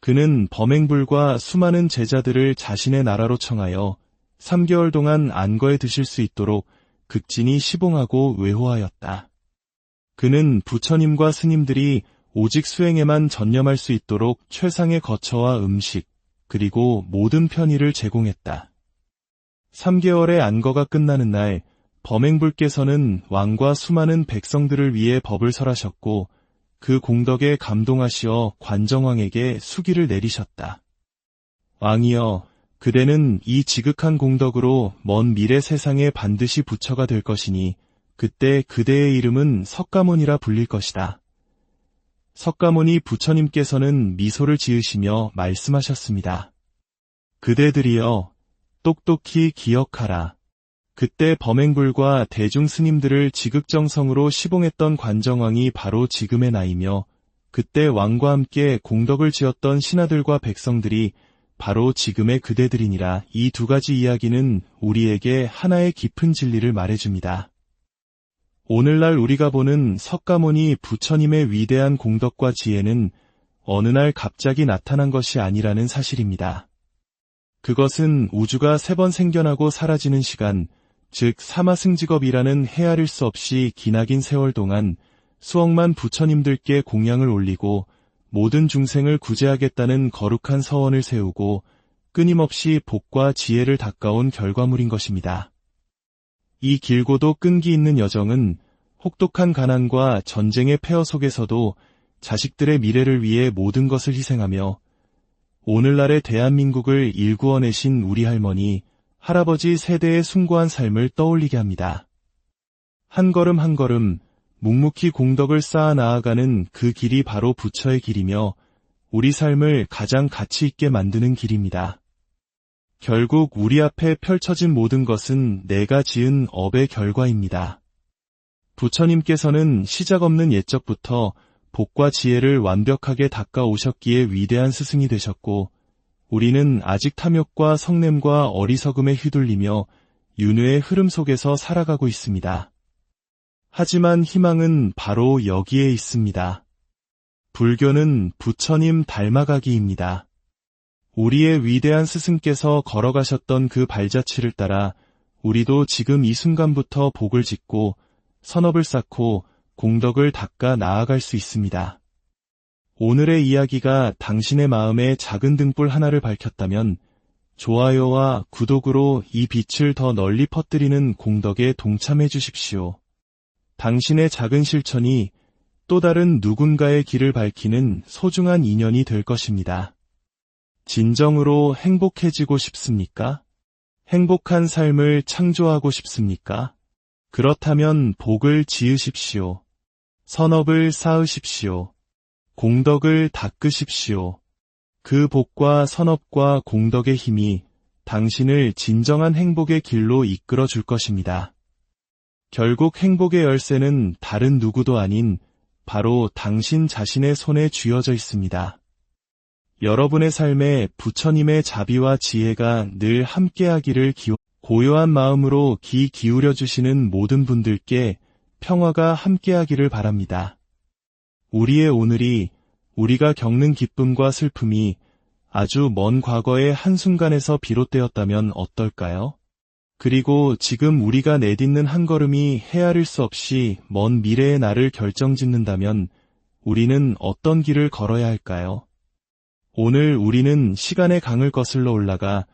그는 범행불과 수많은 제자들을 자신의 나라로 청하여 3개월 동안 안거에 드실 수 있도록 극진히 시봉하고 외호하였다. 그는 부처님과 스님들이 오직 수행에만 전념할 수 있도록 최상의 거처와 음식, 그리고 모든 편의를 제공했다. 3개월의 안거가 끝나는 날 범행불께서는 왕과 수많은 백성들을 위해 법을 설하셨고 그 공덕에 감동하시어 관정왕에게 수기를 내리셨다. 왕이여, 그대는 이 지극한 공덕으로 먼 미래 세상에 반드시 부처가 될 것이니 그때 그대의 이름은 석가모니라 불릴 것이다. 석가모니 부처님께서는 미소를 지으시며 말씀하셨습니다. 그대들이여, 똑똑히 기억하라. 그때 범행불과 대중 스님들을 지극정성으로 시봉했던 관정왕이 바로 지금의 나이며 그때 왕과 함께 공덕을 지었던 신하들과 백성들이 바로 지금의 그대들이니라. 이 두 가지 이야기는 우리에게 하나의 깊은 진리를 말해줍니다. 오늘날 우리가 보는 석가모니 부처님의 위대한 공덕과 지혜는 어느 날 갑자기 나타난 것이 아니라는 사실입니다. 그것은 우주가 3번 생겨나고 사라지는 시간, 즉 사마승직업이라는 헤아릴 수 없이 기나긴 세월 동안 수억만 부처님들께 공양을 올리고 모든 중생을 구제하겠다는 거룩한 서원을 세우고 끊임없이 복과 지혜를 닦아온 결과물인 것입니다. 이 길고도 끈기 있는 여정은 혹독한 가난과 전쟁의 폐허 속에서도 자식들의 미래를 위해 모든 것을 희생하며 오늘날의 대한민국을 일구어내신 우리 할머니, 할아버지 세대의 숭고한 삶을 떠올리게 합니다. 한 걸음 한 걸음 묵묵히 공덕을 쌓아 나아가는 그 길이 바로 부처의 길이며 우리 삶을 가장 가치 있게 만드는 길입니다. 결국 우리 앞에 펼쳐진 모든 것은 내가 지은 업의 결과입니다. 부처님께서는 시작 없는 옛적부터 복과 지혜를 완벽하게 닦아오셨기에 위대한 스승이 되셨고, 우리는 아직 탐욕과 성냄과 어리석음에 휘둘리며 윤회의 흐름 속에서 살아가고 있습니다. 하지만 희망은 바로 여기에 있습니다. 불교는 부처님 닮아가기입니다. 우리의 위대한 스승께서 걸어가셨던 그 발자취를 따라 우리도 지금 이 순간부터 복을 짓고 선업을 쌓고 공덕을 닦아 나아갈 수 있습니다. 오늘의 이야기가 당신의 마음에 작은 등불 하나를 밝혔다면 좋아요와 구독으로 이 빛을 더 널리 퍼뜨리는 공덕에 동참해 주십시오. 당신의 작은 실천이 또 다른 누군가의 길을 밝히는 소중한 인연이 될 것입니다. 진정으로 행복해지고 싶습니까? 행복한 삶을 창조하고 싶습니까? 그렇다면 복을 지으십시오. 선업을 쌓으십시오. 공덕을 닦으십시오. 그 복과 선업과 공덕의 힘이 당신을 진정한 행복의 길로 이끌어 줄 것입니다. 결국 행복의 열쇠는 다른 누구도 아닌 바로 당신 자신의 손에 쥐어져 있습니다. 여러분의 삶에 부처님의 자비와 지혜가 늘 함께하기를 고요한 마음으로 귀 기울여 주시는 모든 분들께 평화가 함께하기를 바랍니다. 우리의 오늘이 우리가 겪는 기쁨과 슬픔이 아주 먼 과거의 한순간에서 비롯되었다면 어떨까요? 그리고 지금 우리가 내딛는 한 걸음이 헤아릴 수 없이 먼 미래의 나를 결정짓는다면 우리는 어떤 길을 걸어야 할까요? 오늘 우리는 시간의 강을 거슬러 올라가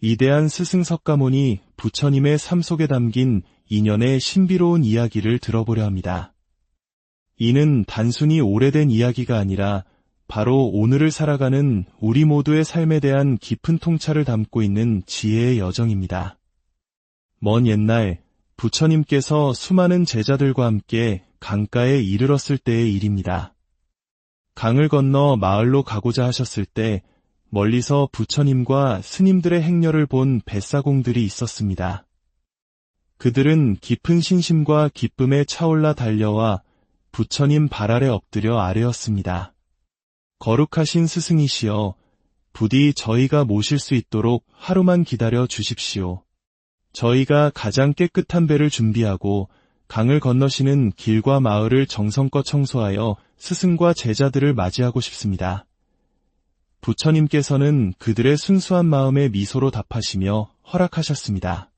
위대한 스승 석가모니 부처님의 삶 속에 담긴 인연의 신비로운 이야기를 들어보려 합니다. 이는 단순히 오래된 이야기가 아니라 바로 오늘을 살아가는 우리 모두의 삶에 대한 깊은 통찰을 담고 있는 지혜의 여정입니다. 먼 옛날 부처님께서 수많은 제자들과 함께 강가에 이르렀을 때의 일입니다. 강을 건너 마을로 가고자 하셨을 때 멀리서 부처님과 스님들의 행렬을 본 뱃사공들이 있었습니다. 그들은 깊은 신심과 기쁨에 차올라 달려와 부처님 발 아래 엎드려 아뢰었습니다. 거룩하신 스승이시여, 부디 저희가 모실 수 있도록 하루만 기다려 주십시오. 저희가 가장 깨끗한 배를 준비하고 강을 건너시는 길과 마을을 정성껏 청소하여 스승과 제자들을 맞이하고 싶습니다. 부처님께서는 그들의 순수한 마음에 미소로 답하시며 허락하셨습니다.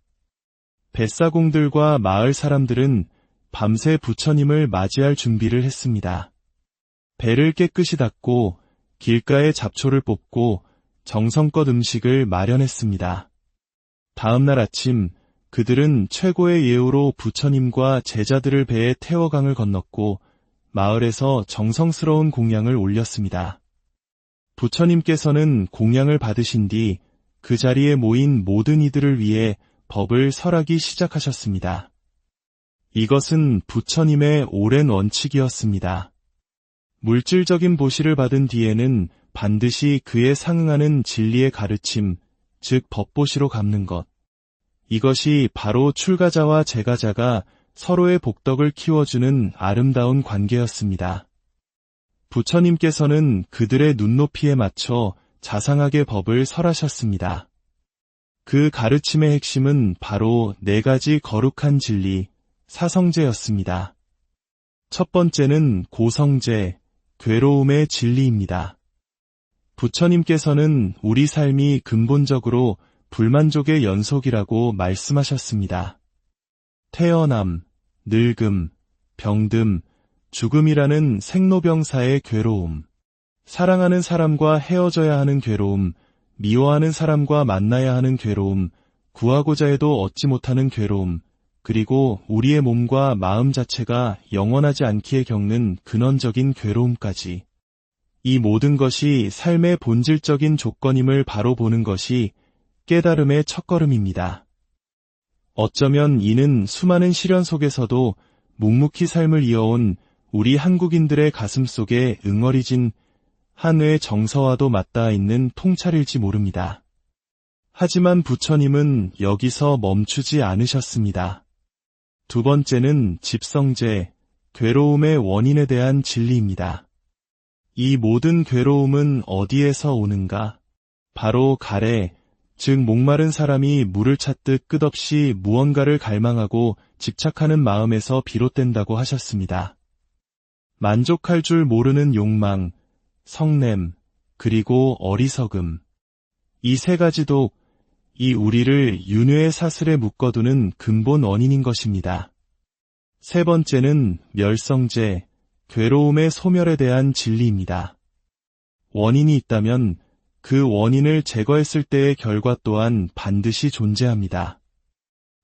뱃사공들과 마을 사람들은 밤새 부처님을 맞이할 준비를 했습니다. 배를 깨끗이 닦고 길가에 잡초를 뽑고 정성껏 음식을 마련했습니다. 다음날 아침 그들은 최고의 예우로 부처님과 제자들을 배에 태워 강을 건넜고 마을에서 정성스러운 공양을 올렸습니다. 부처님께서는 공양을 받으신 뒤 그 자리에 모인 모든 이들을 위해 법을 설하기 시작하셨습니다. 이것은 부처님의 오랜 원칙이었습니다. 물질적인 보시를 받은 뒤에는 반드시 그에 상응하는 진리의 가르침, 즉 법보시로 갚는 것. 이것이 바로 출가자와 제가자가 서로의 복덕을 키워주는 아름다운 관계였습니다. 부처님께서는 그들의 눈높이에 맞춰 자상하게 법을 설하셨습니다. 그 가르침의 핵심은 바로 4가지 거룩한 진리, 사성제였습니다. 첫 번째는 고성제, 괴로움의 진리입니다. 부처님께서는 우리 삶이 근본적으로 불만족의 연속이라고 말씀하셨습니다. 태어남, 늙음, 병듦, 죽음이라는 생로병사의 괴로움, 사랑하는 사람과 헤어져야 하는 괴로움, 미워하는 사람과 만나야 하는 괴로움, 구하고자 해도 얻지 못하는 괴로움, 그리고 우리의 몸과 마음 자체가 영원하지 않기에 겪는 근원적인 괴로움까지. 이 모든 것이 삶의 본질적인 조건임을 바로 보는 것이 깨달음의 첫걸음입니다. 어쩌면 이는 수많은 시련 속에서도 묵묵히 삶을 이어온 우리 한국인들의 가슴 속에 응어리진 한의 정서와도 맞닿아 있는 통찰일지 모릅니다. 하지만 부처님은 여기서 멈추지 않으셨습니다. 두 번째는 집성제, 괴로움의 원인에 대한 진리입니다. 이 모든 괴로움은 어디에서 오는가? 바로 가래, 즉 목마른 사람이 물을 찾듯 끝없이 무언가를 갈망하고 집착하는 마음에서 비롯된다고 하셨습니다. 만족할 줄 모르는 욕망, 성냄, 그리고 어리석음. 이 세 가지도 이 우리를 윤회의 사슬에 묶어두는 근본 원인인 것입니다. 세 번째는 멸성제, 괴로움의 소멸에 대한 진리입니다. 원인이 있다면 그 원인을 제거했을 때의 결과 또한 반드시 존재합니다.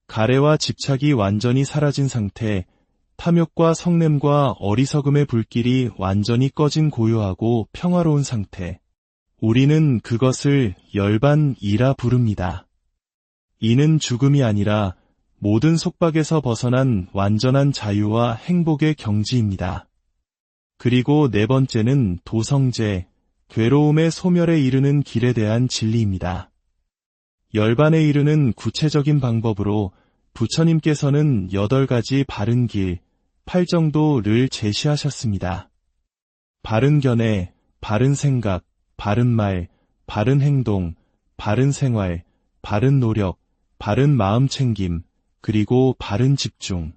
가래와 집착이 완전히 사라진 상태, 탐욕과 성냄과 어리석음의 불길이 완전히 꺼진 고요하고 평화로운 상태. 우리는 그것을 열반이라 부릅니다. 이는 죽음이 아니라 모든 속박에서 벗어난 완전한 자유와 행복의 경지입니다. 그리고 네 번째는 도성제, 괴로움의 소멸에 이르는 길에 대한 진리입니다. 열반에 이르는 구체적인 방법으로 부처님께서는 8가지 바른 길, 8정도를 제시하셨습니다. 바른 견해, 바른 생각, 바른 말, 바른 행동, 바른 생활, 바른 노력, 바른 마음 챙김, 그리고 바른 집중.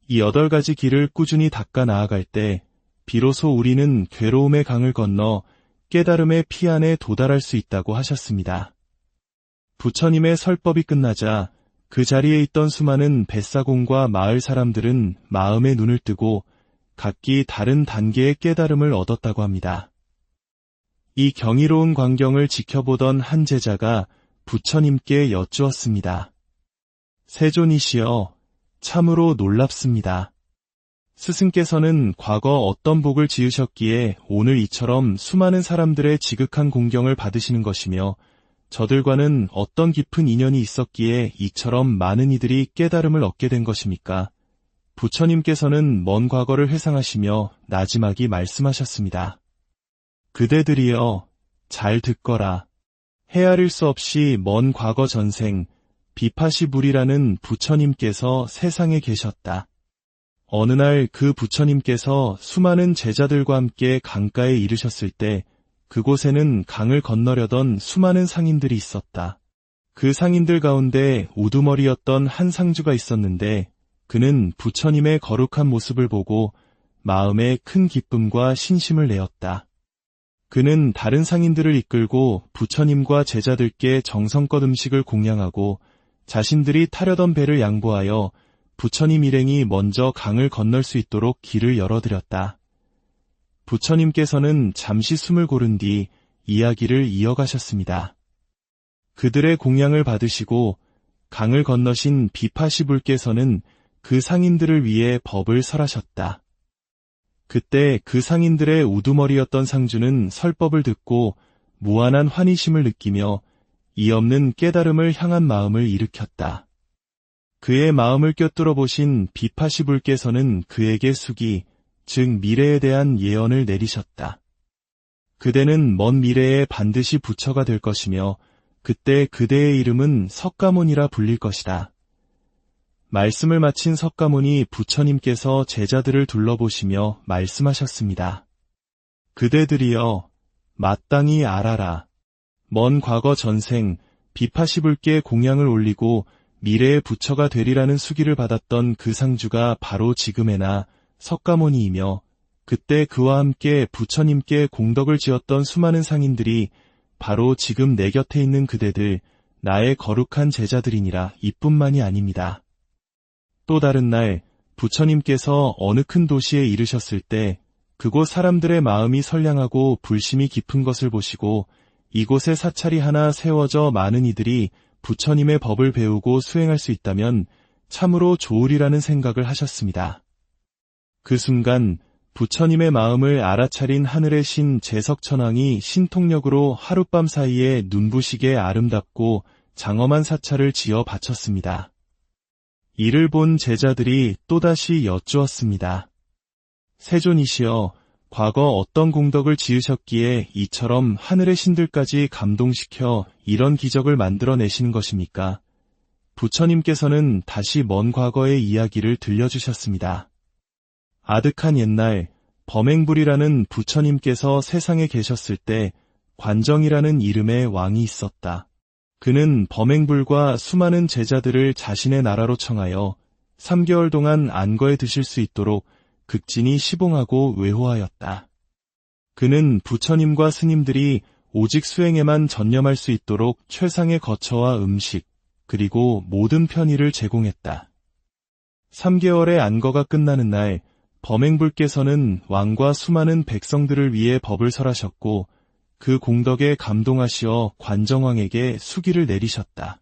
이 8가지 길을 꾸준히 닦아 나아갈 때 비로소 우리는 괴로움의 강을 건너 깨달음의 피안에 도달할 수 있다고 하셨습니다. 부처님의 설법이 끝나자 그 자리에 있던 수많은 뱃사공과 마을 사람들은 마음의 눈을 뜨고 각기 다른 단계의 깨달음을 얻었다고 합니다. 이 경이로운 광경을 지켜보던 한 제자가 부처님께 여쭈었습니다. 세존이시여, 참으로 놀랍습니다. 스승께서는 과거 어떤 복을 지으셨기에 오늘 이처럼 수많은 사람들의 지극한 공경을 받으시는 것이며 저들과는 어떤 깊은 인연이 있었기에 이처럼 많은 이들이 깨달음을 얻게 된 것입니까? 부처님께서는 먼 과거를 회상하시며 나지막이 말씀하셨습니다. 그대들이여, 잘 듣거라. 헤아릴 수 없이 먼 과거 전생, 비파시불이라는 부처님께서 세상에 계셨다. 어느 날 그 부처님께서 수많은 제자들과 함께 강가에 이르셨을 때 그곳에는 강을 건너려던 수많은 상인들이 있었다. 그 상인들 가운데 우두머리였던 한 상주가 있었는데 그는 부처님의 거룩한 모습을 보고 마음에 큰 기쁨과 신심을 내었다. 그는 다른 상인들을 이끌고 부처님과 제자들께 정성껏 음식을 공양하고 자신들이 타려던 배를 양보하여 부처님 일행이 먼저 강을 건널 수 있도록 길을 열어드렸다. 부처님께서는 잠시 숨을 고른 뒤 이야기를 이어가셨습니다. 그들의 공양을 받으시고 강을 건너신 비파시불께서는 그 상인들을 위해 법을 설하셨다. 그때 그 상인들의 우두머리였던 상주는 설법을 듣고 무한한 환희심을 느끼며 이 없는 깨달음을 향한 마음을 일으켰다. 그의 마음을 꿰뚫어 보신 비파시불께서는 그에게 수기, 즉 미래에 대한 예언을 내리셨다. 그대는 먼 미래에 반드시 부처가 될 것이며 그때 그대의 이름은 석가모니라 불릴 것이다. 말씀을 마친 석가모니 부처님께서 제자들을 둘러보시며 말씀하셨습니다. 그대들이여, 마땅히 알아라. 먼 과거 전생, 비파시불께 공양을 올리고 미래의 부처가 되리라는 수기를 받았던 그 상주가 바로 지금에나 석가모니이며 그때 그와 함께 부처님께 공덕을 지었던 수많은 상인들이 바로 지금 내 곁에 있는 그대들, 나의 거룩한 제자들이니라 이뿐만이 아닙니다. 또 다른 날 부처님께서 어느 큰 도시에 이르셨을 때 그곳 사람들의 마음이 선량하고 불심이 깊은 것을 보시고 이곳에 사찰이 하나 세워져 많은 이들이 부처님의 법을 배우고 수행할 수 있다면 참으로 좋으리라는 생각을 하셨습니다. 그 순간 부처님의 마음을 알아차린 하늘의 신 제석천왕이 신통력으로 하룻밤 사이에 눈부시게 아름답고 장엄한 사찰을 지어 바쳤습니다. 이를 본 제자들이 또다시 여쭈었습니다. 세존이시여, 과거 어떤 공덕을 지으셨기에 이처럼 하늘의 신들까지 감동시켜 이런 기적을 만들어내시는 것입니까? 부처님께서는 다시 먼 과거의 이야기를 들려주셨습니다. 아득한 옛날 범행불이라는 부처님께서 세상에 계셨을 때 관정이라는 이름의 왕이 있었다. 그는 범행불과 수많은 제자들을 자신의 나라로 청하여 3개월 동안 안거에 드실 수 있도록 극진히 시봉하고 외호하였다. 그는 부처님과 스님들이 오직 수행에만 전념할 수 있도록 최상의 거처와 음식, 그리고 모든 편의를 제공했다. 3개월의 안거가 끝나는 날, 범행불께서는 왕과 수많은 백성들을 위해 법을 설하셨고 그 공덕에 감동하시어 관정왕에게 수기를 내리셨다.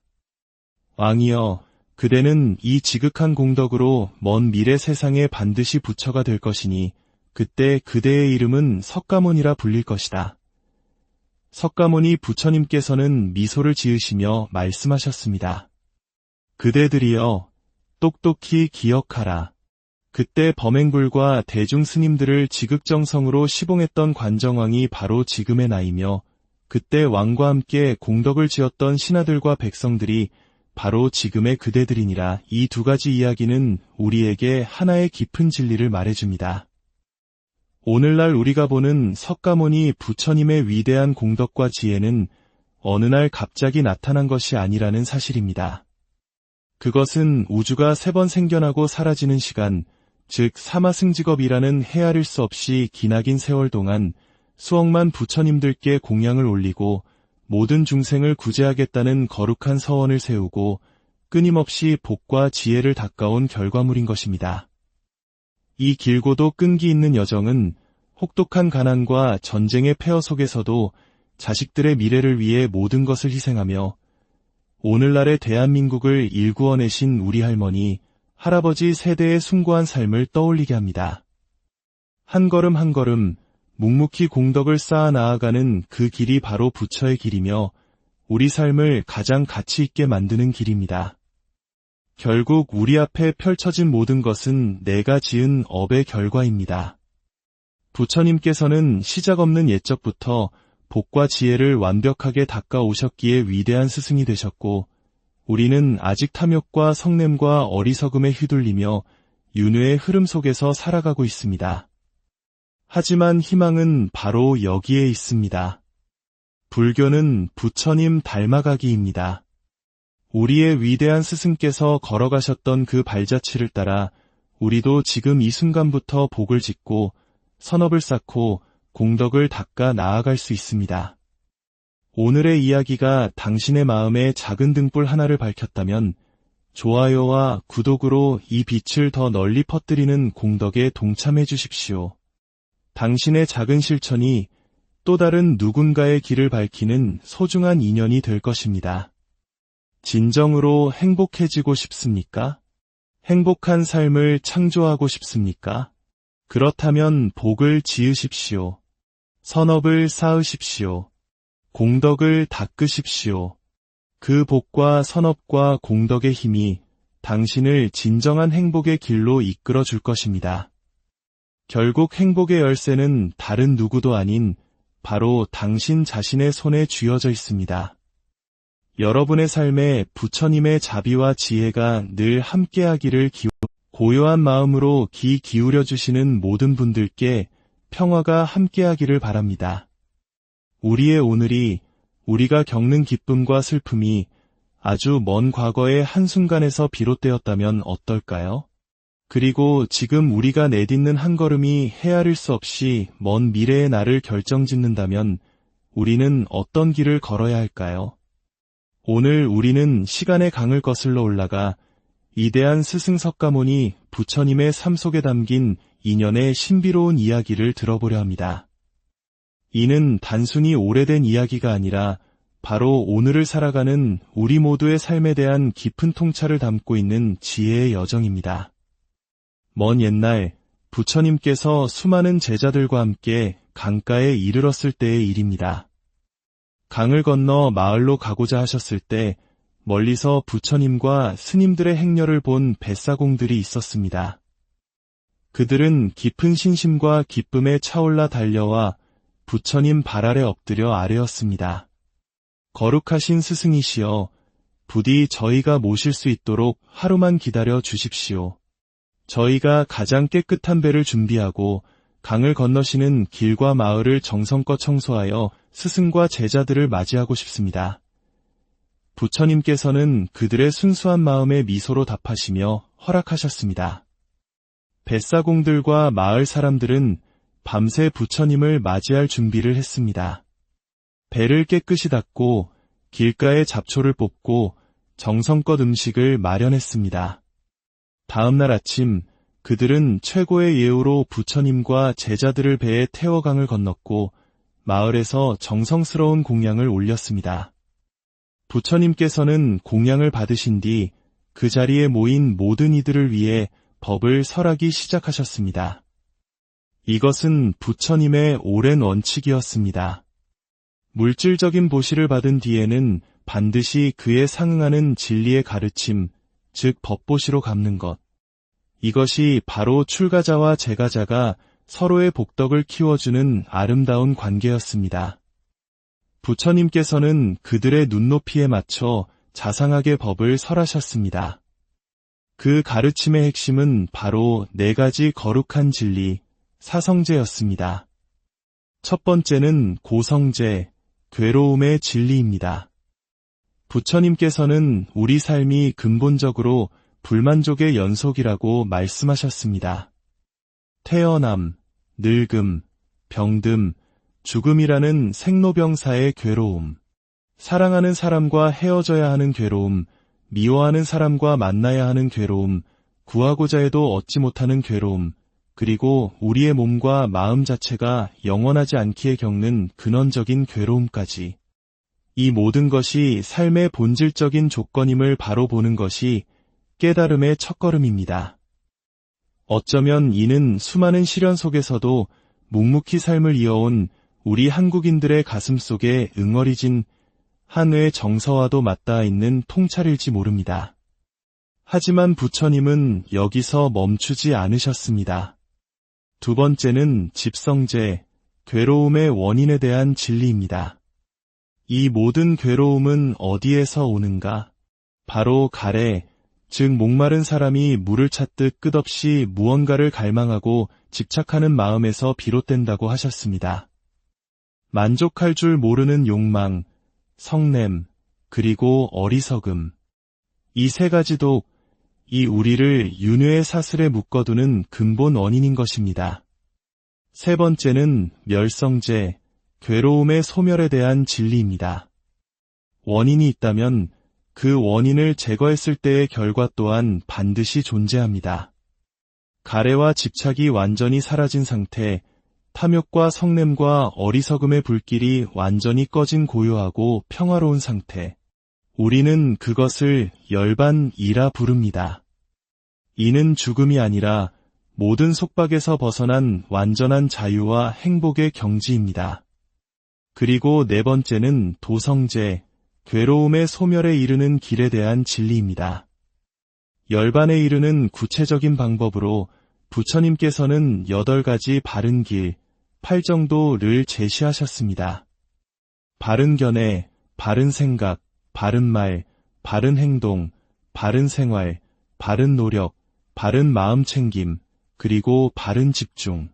왕이여, 그대는 이 지극한 공덕으로 먼 미래 세상에 반드시 부처가 될 것이니 그때 그대의 이름은 석가모니라 불릴 것이다. 석가모니 부처님께서는 미소를 지으시며 말씀하셨습니다. 그대들이여, 똑똑히 기억하라. 그때 범행불과 대중 스님들을 지극정성으로 시봉했던 관정왕이 바로 지금의 나이며 그때 왕과 함께 공덕을 지었던 신하들과 백성들이 바로 지금의 그대들이니라. 이 두 가지 이야기는 우리에게 하나의 깊은 진리를 말해줍니다. 오늘날 우리가 보는 석가모니 부처님의 위대한 공덕과 지혜는 어느 날 갑자기 나타난 것이 아니라는 사실입니다. 그것은 우주가 3번 생겨나고 사라지는 시간, 즉 사마승직업이라는 헤아릴 수 없이 기나긴 세월 동안 수억만 부처님들께 공양을 올리고 모든 중생을 구제하겠다는 거룩한 서원을 세우고 끊임없이 복과 지혜를 닦아온 결과물인 것입니다. 이 길고도 끈기 있는 여정은 혹독한 가난과 전쟁의 폐허 속에서도 자식들의 미래를 위해 모든 것을 희생하며 오늘날의 대한민국을 일구어내신 우리 할머니, 할아버지 세대의 숭고한 삶을 떠올리게 합니다. 한 걸음 한 걸음 묵묵히 공덕을 쌓아 나아가는 그 길이 바로 부처의 길이며 우리 삶을 가장 가치 있게 만드는 길입니다. 결국 우리 앞에 펼쳐진 모든 것은 내가 지은 업의 결과입니다. 부처님께서는 시작 없는 옛적부터 복과 지혜를 완벽하게 닦아 오셨기에 위대한 스승이 되셨고 우리는 아직 탐욕과 성냄과 어리석음에 휘둘리며 윤회의 흐름 속에서 살아가고 있습니다. 하지만 희망은 바로 여기에 있습니다. 불교는 부처님 닮아가기입니다. 우리의 위대한 스승께서 걸어가셨던 그 발자취를 따라 우리도 지금 이 순간부터 복을 짓고 선업을 쌓고 공덕을 닦아 나아갈 수 있습니다. 오늘의 이야기가 당신의 마음에 작은 등불 하나를 밝혔다면 좋아요와 구독으로 이 빛을 더 널리 퍼뜨리는 공덕에 동참해 주십시오. 당신의 작은 실천이 또 다른 누군가의 길을 밝히는 소중한 인연이 될 것입니다. 진정으로 행복해지고 싶습니까? 행복한 삶을 창조하고 싶습니까? 그렇다면 복을 지으십시오. 선업을 쌓으십시오. 공덕을 닦으십시오. 그 복과 선업과 공덕의 힘이 당신을 진정한 행복의 길로 이끌어 줄 것입니다. 결국 행복의 열쇠는 다른 누구도 아닌 바로 당신 자신의 손에 쥐어져 있습니다. 여러분의 삶에 부처님의 자비와 지혜가 늘 함께하기를 고요한 마음으로 귀 기울여 주시는 모든 분들께 평화가 함께하기를 바랍니다. 우리의 오늘이 우리가 겪는 기쁨과 슬픔이 아주 먼 과거의 한순간에서 비롯되었다면 어떨까요? 그리고 지금 우리가 내딛는 한 걸음이 헤아릴 수 없이 먼 미래의 나를 결정짓는다면 우리는 어떤 길을 걸어야 할까요? 오늘 우리는 시간의 강을 거슬러 올라가 이대한 스승 석가모니 부처님의 삶 속에 담긴 인연의 신비로운 이야기를 들어보려 합니다. 이는 단순히 오래된 이야기가 아니라 바로 오늘을 살아가는 우리 모두의 삶에 대한 깊은 통찰을 담고 있는 지혜의 여정입니다. 먼 옛날 부처님께서 수많은 제자들과 함께 강가에 이르렀을 때의 일입니다. 강을 건너 마을로 가고자 하셨을 때 멀리서 부처님과 스님들의 행렬을 본 뱃사공들이 있었습니다. 그들은 깊은 신심과 기쁨에 차올라 달려와 부처님 발 아래 엎드려 아뢰었습니다. 거룩하신 스승이시여, 부디 저희가 모실 수 있도록 하루만 기다려 주십시오. 저희가 가장 깨끗한 배를 준비하고 강을 건너시는 길과 마을을 정성껏 청소하여 스승과 제자들을 맞이하고 싶습니다. 부처님께서는 그들의 순수한 마음에 미소로 답하시며 허락하셨습니다. 뱃사공들과 마을 사람들은 밤새 부처님을 맞이할 준비를 했습니다. 배를 깨끗이 닦고 길가에 잡초를 뽑고 정성껏 음식을 마련했습니다. 다음 날 아침 그들은 최고의 예우로 부처님과 제자들을 배에 태워 강을 건넜고 마을에서 정성스러운 공양을 올렸습니다. 부처님께서는 공양을 받으신 뒤 그 자리에 모인 모든 이들을 위해 법을 설하기 시작하셨습니다. 이것은 부처님의 오랜 원칙이었습니다. 물질적인 보시를 받은 뒤에는 반드시 그에 상응하는 진리의 가르침, 즉 법보시로 갚는 것. 이것이 바로 출가자와 제가자가 서로의 복덕을 키워주는 아름다운 관계였습니다. 부처님께서는 그들의 눈높이에 맞춰 자상하게 법을 설하셨습니다. 그 가르침의 핵심은 바로 4가지 거룩한 진리, 사성제였습니다. 첫 번째는 고성제, 괴로움의 진리입니다. 부처님께서는 우리 삶이 근본적으로 불만족의 연속이라고 말씀하셨습니다. 태어남, 늙음, 병듦, 죽음이라는 생로병사의 괴로움, 사랑하는 사람과 헤어져야 하는 괴로움, 미워하는 사람과 만나야 하는 괴로움, 구하고자 해도 얻지 못하는 괴로움, 그리고 우리의 몸과 마음 자체가 영원하지 않기에 겪는 근원적인 괴로움까지. 이 모든 것이 삶의 본질적인 조건임을 바로 보는 것이 깨달음의 첫걸음입니다. 어쩌면 이는 수많은 시련 속에서도 묵묵히 삶을 이어온 우리 한국인들의 가슴 속에 응어리진 한의 정서와도 맞닿아 있는 통찰일지 모릅니다. 하지만 부처님은 여기서 멈추지 않으셨습니다. 두 번째는 집성제, 괴로움의 원인에 대한 진리입니다. 이 모든 괴로움은 어디에서 오는가? 바로 가래, 즉 목마른 사람이 물을 찾듯 끝없이 무언가를 갈망하고 집착하는 마음에서 비롯된다고 하셨습니다. 만족할 줄 모르는 욕망, 성냄, 그리고 어리석음. 이 3가지도 이 우리를 윤회의 사슬에 묶어두는 근본 원인인 것입니다. 세 번째는 멸성제, 괴로움의 소멸에 대한 진리입니다. 원인이 있다면 그 원인을 제거했을 때의 결과 또한 반드시 존재합니다. 가래와 집착이 완전히 사라진 상태, 탐욕과 성냄과 어리석음의 불길이 완전히 꺼진 고요하고 평화로운 상태. 우리는 그것을 열반이라 부릅니다. 이는 죽음이 아니라 모든 속박에서 벗어난 완전한 자유와 행복의 경지입니다. 그리고 4번째는 도성제, 괴로움의 소멸에 이르는 길에 대한 진리입니다. 열반에 이르는 구체적인 방법으로 부처님께서는 8가지 바른 길, 8정도를 제시하셨습니다. 바른 견해, 바른 생각, 바른 말, 바른 행동, 바른 생활, 바른 노력, 바른 마음 챙김, 그리고 바른 집중.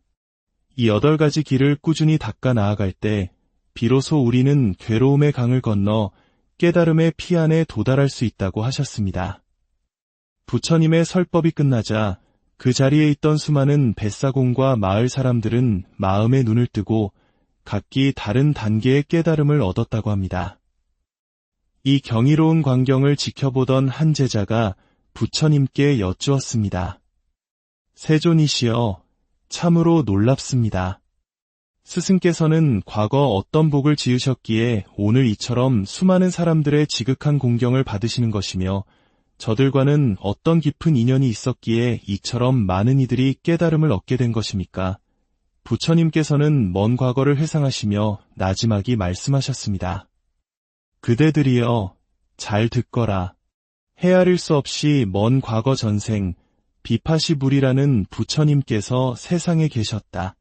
이 8가지 길을 꾸준히 닦아 나아갈 때 비로소 우리는 괴로움의 강을 건너 깨달음의 피안에 도달할 수 있다고 하셨습니다. 부처님의 설법이 끝나자 그 자리에 있던 수많은 뱃사공과 마을 사람들은 마음의 눈을 뜨고 각기 다른 단계의 깨달음을 얻었다고 합니다. 이 경이로운 광경을 지켜보던 한 제자가 부처님께 여쭈었습니다. 세존이시여, 참으로 놀랍습니다. 스승께서는 과거 어떤 복을 지으셨기에 오늘 이처럼 수많은 사람들의 지극한 공경을 받으시는 것이며 저들과는 어떤 깊은 인연이 있었기에 이처럼 많은 이들이 깨달음을 얻게 된 것입니까? 부처님께서는 먼 과거를 회상하시며 나지막이 말씀하셨습니다. 그대들이여, 잘 듣거라. 헤아릴 수 없이 먼 과거 전생, 비파시불이라는 부처님께서 세상에 계셨다.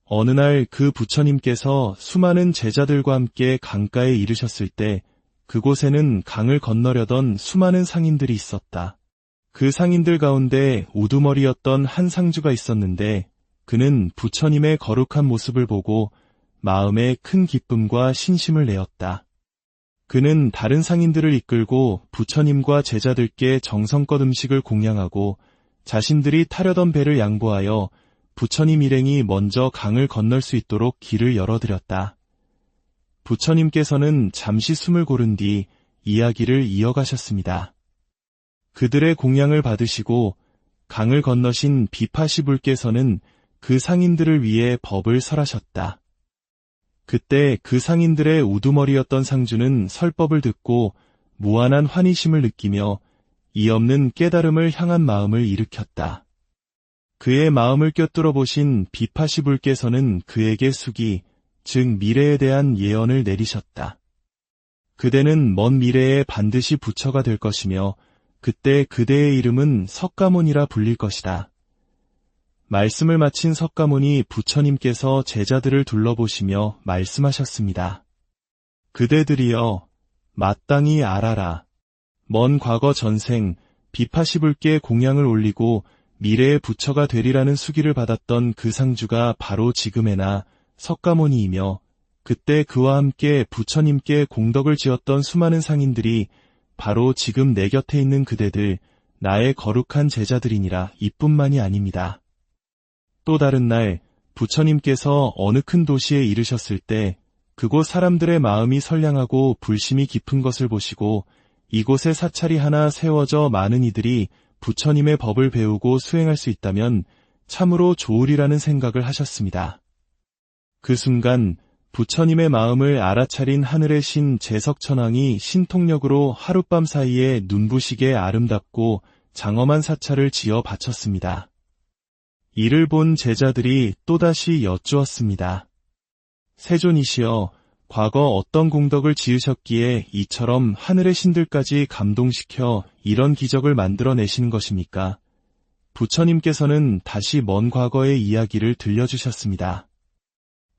어느 날 그 부처님께서 수많은 제자들과 함께 강가에 이르셨을 때 그곳에는 강을 건너려던 수많은 상인들이 있었다. 그 상인들 가운데 우두머리였던 한 상주가 있었는데 그는 부처님의 거룩한 모습을 보고 마음에 큰 기쁨과 신심을 내었다. 그는 다른 상인들을 이끌고 부처님과 제자들께 정성껏 음식을 공양하고 자신들이 타려던 배를 양보하여 부처님 일행이 먼저 강을 건널 수 있도록 길을 열어드렸다. 부처님께서는 잠시 숨을 고른 뒤 이야기를 이어가셨습니다. 그들의 공양을 받으시고 강을 건너신 비파시불께서는 그 상인들을 위해 법을 설하셨다. 그때 그 상인들의 우두머리였던 상주는 설법을 듣고 무한한 환희심을 느끼며 이 없는 깨달음을 향한 마음을 일으켰다. 그의 마음을 꿰뚫어 보신 비파시불께서는 그에게 수기, 즉 미래에 대한 예언을 내리셨다. 그대는 먼 미래에 반드시 부처가 될 것이며 그때 그대의 이름은 석가모니라 불릴 것이다. 말씀을 마친 석가모니 부처님께서 제자들을 둘러보시며 말씀하셨습니다. 그대들이여, 마땅히 알아라. 먼 과거 전생 비파시불께 공양을 올리고 미래의 부처가 되리라는 수기를 받았던 그 상주가 바로 지금에나 석가모니이며 그때 그와 함께 부처님께 공덕을 지었던 수많은 상인들이 바로 지금 내 곁에 있는 그대들, 나의 거룩한 제자들이니라 이뿐만이 아닙니다. 또 다른 날 부처님께서 어느 큰 도시에 이르셨을 때 그곳 사람들의 마음이 선량하고 불심이 깊은 것을 보시고 이곳에 사찰이 하나 세워져 많은 이들이 부처님의 법을 배우고 수행할 수 있다면 참으로 좋으리라는 생각을 하셨습니다. 그 순간 부처님의 마음을 알아차린 하늘의 신 제석천왕이 신통력으로 하룻밤 사이에 눈부시게 아름답고 장엄한 사찰을 지어 바쳤습니다. 이를 본 제자들이 또다시 여쭈었습니다. 세존이시여, 과거 어떤 공덕을 지으셨기에 이처럼 하늘의 신들까지 감동시켜 이런 기적을 만들어내시는 것입니까? 부처님께서는 다시 먼 과거의 이야기를 들려주셨습니다.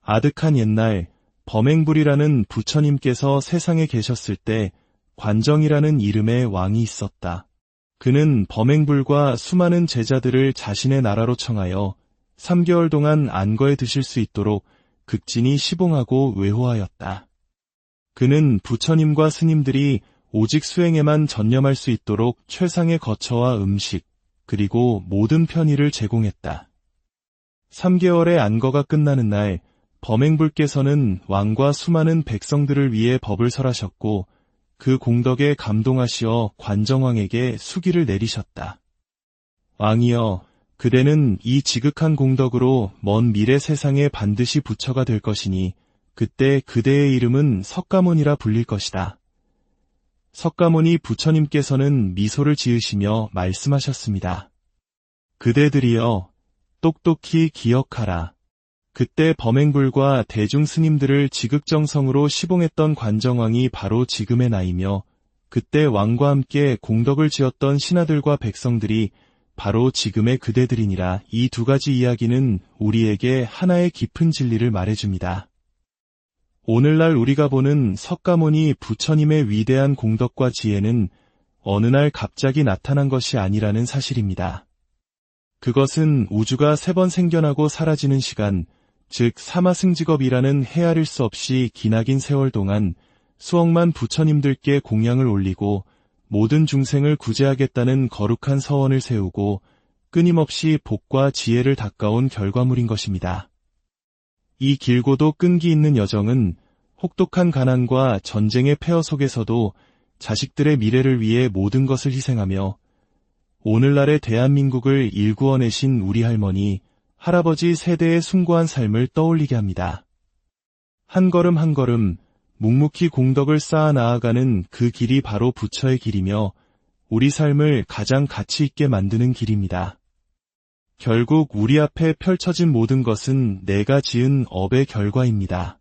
아득한 옛날 범행불이라는 부처님께서 세상에 계셨을 때 관정이라는 이름의 왕이 있었다. 그는 범행불과 수많은 제자들을 자신의 나라로 청하여 3개월 동안 안거에 드실 수 있도록 극진히 시봉하고 외호하였다. 그는 부처님과 스님들이 오직 수행에만 전념할 수 있도록 최상의 거처와 음식, 그리고 모든 편의를 제공했다. 3개월의 안거가 끝나는 날 범행불께서는 왕과 수많은 백성들을 위해 법을 설하셨고 그 공덕에 감동하시어 관정왕에게 수기를 내리셨다. 왕이여, 그대는 이 지극한 공덕으로 먼 미래 세상에 반드시 부처가 될 것이니 그때 그대의 이름은 석가모니라 불릴 것이다. 석가모니 부처님께서는 미소를 지으시며 말씀하셨습니다. 그대들이여, 똑똑히 기억하라. 그때 범행불과 대중 스님들을 지극정성으로 시봉했던 관정왕이 바로 지금의 나이며 그때 왕과 함께 공덕을 지었던 신하들과 백성들이 바로 지금의 그대들이니라. 이 두 가지 이야기는 우리에게 하나의 깊은 진리를 말해줍니다. 오늘날 우리가 보는 석가모니 부처님의 위대한 공덕과 지혜는 어느 날 갑자기 나타난 것이 아니라는 사실입니다. 그것은 우주가 3번 생겨나고 사라지는 시간, 즉 사마승직업이라는 헤아릴 수 없이 기나긴 세월 동안 수억만 부처님들께 공양을 올리고 모든 중생을 구제하겠다는 거룩한 서원을 세우고 끊임없이 복과 지혜를 닦아온 결과물인 것입니다. 이 길고도 끈기 있는 여정은 혹독한 가난과 전쟁의 폐허 속에서도 자식들의 미래를 위해 모든 것을 희생하며 오늘날의 대한민국을 일구어내신 우리 할머니 할아버지 세대의 숭고한 삶을 떠올리게 합니다. 한 걸음 한 걸음 묵묵히 공덕을 쌓아 나아가는 그 길이 바로 부처의 길이며 우리 삶을 가장 가치 있게 만드는 길입니다. 결국 우리 앞에 펼쳐진 모든 것은 내가 지은 업의 결과입니다.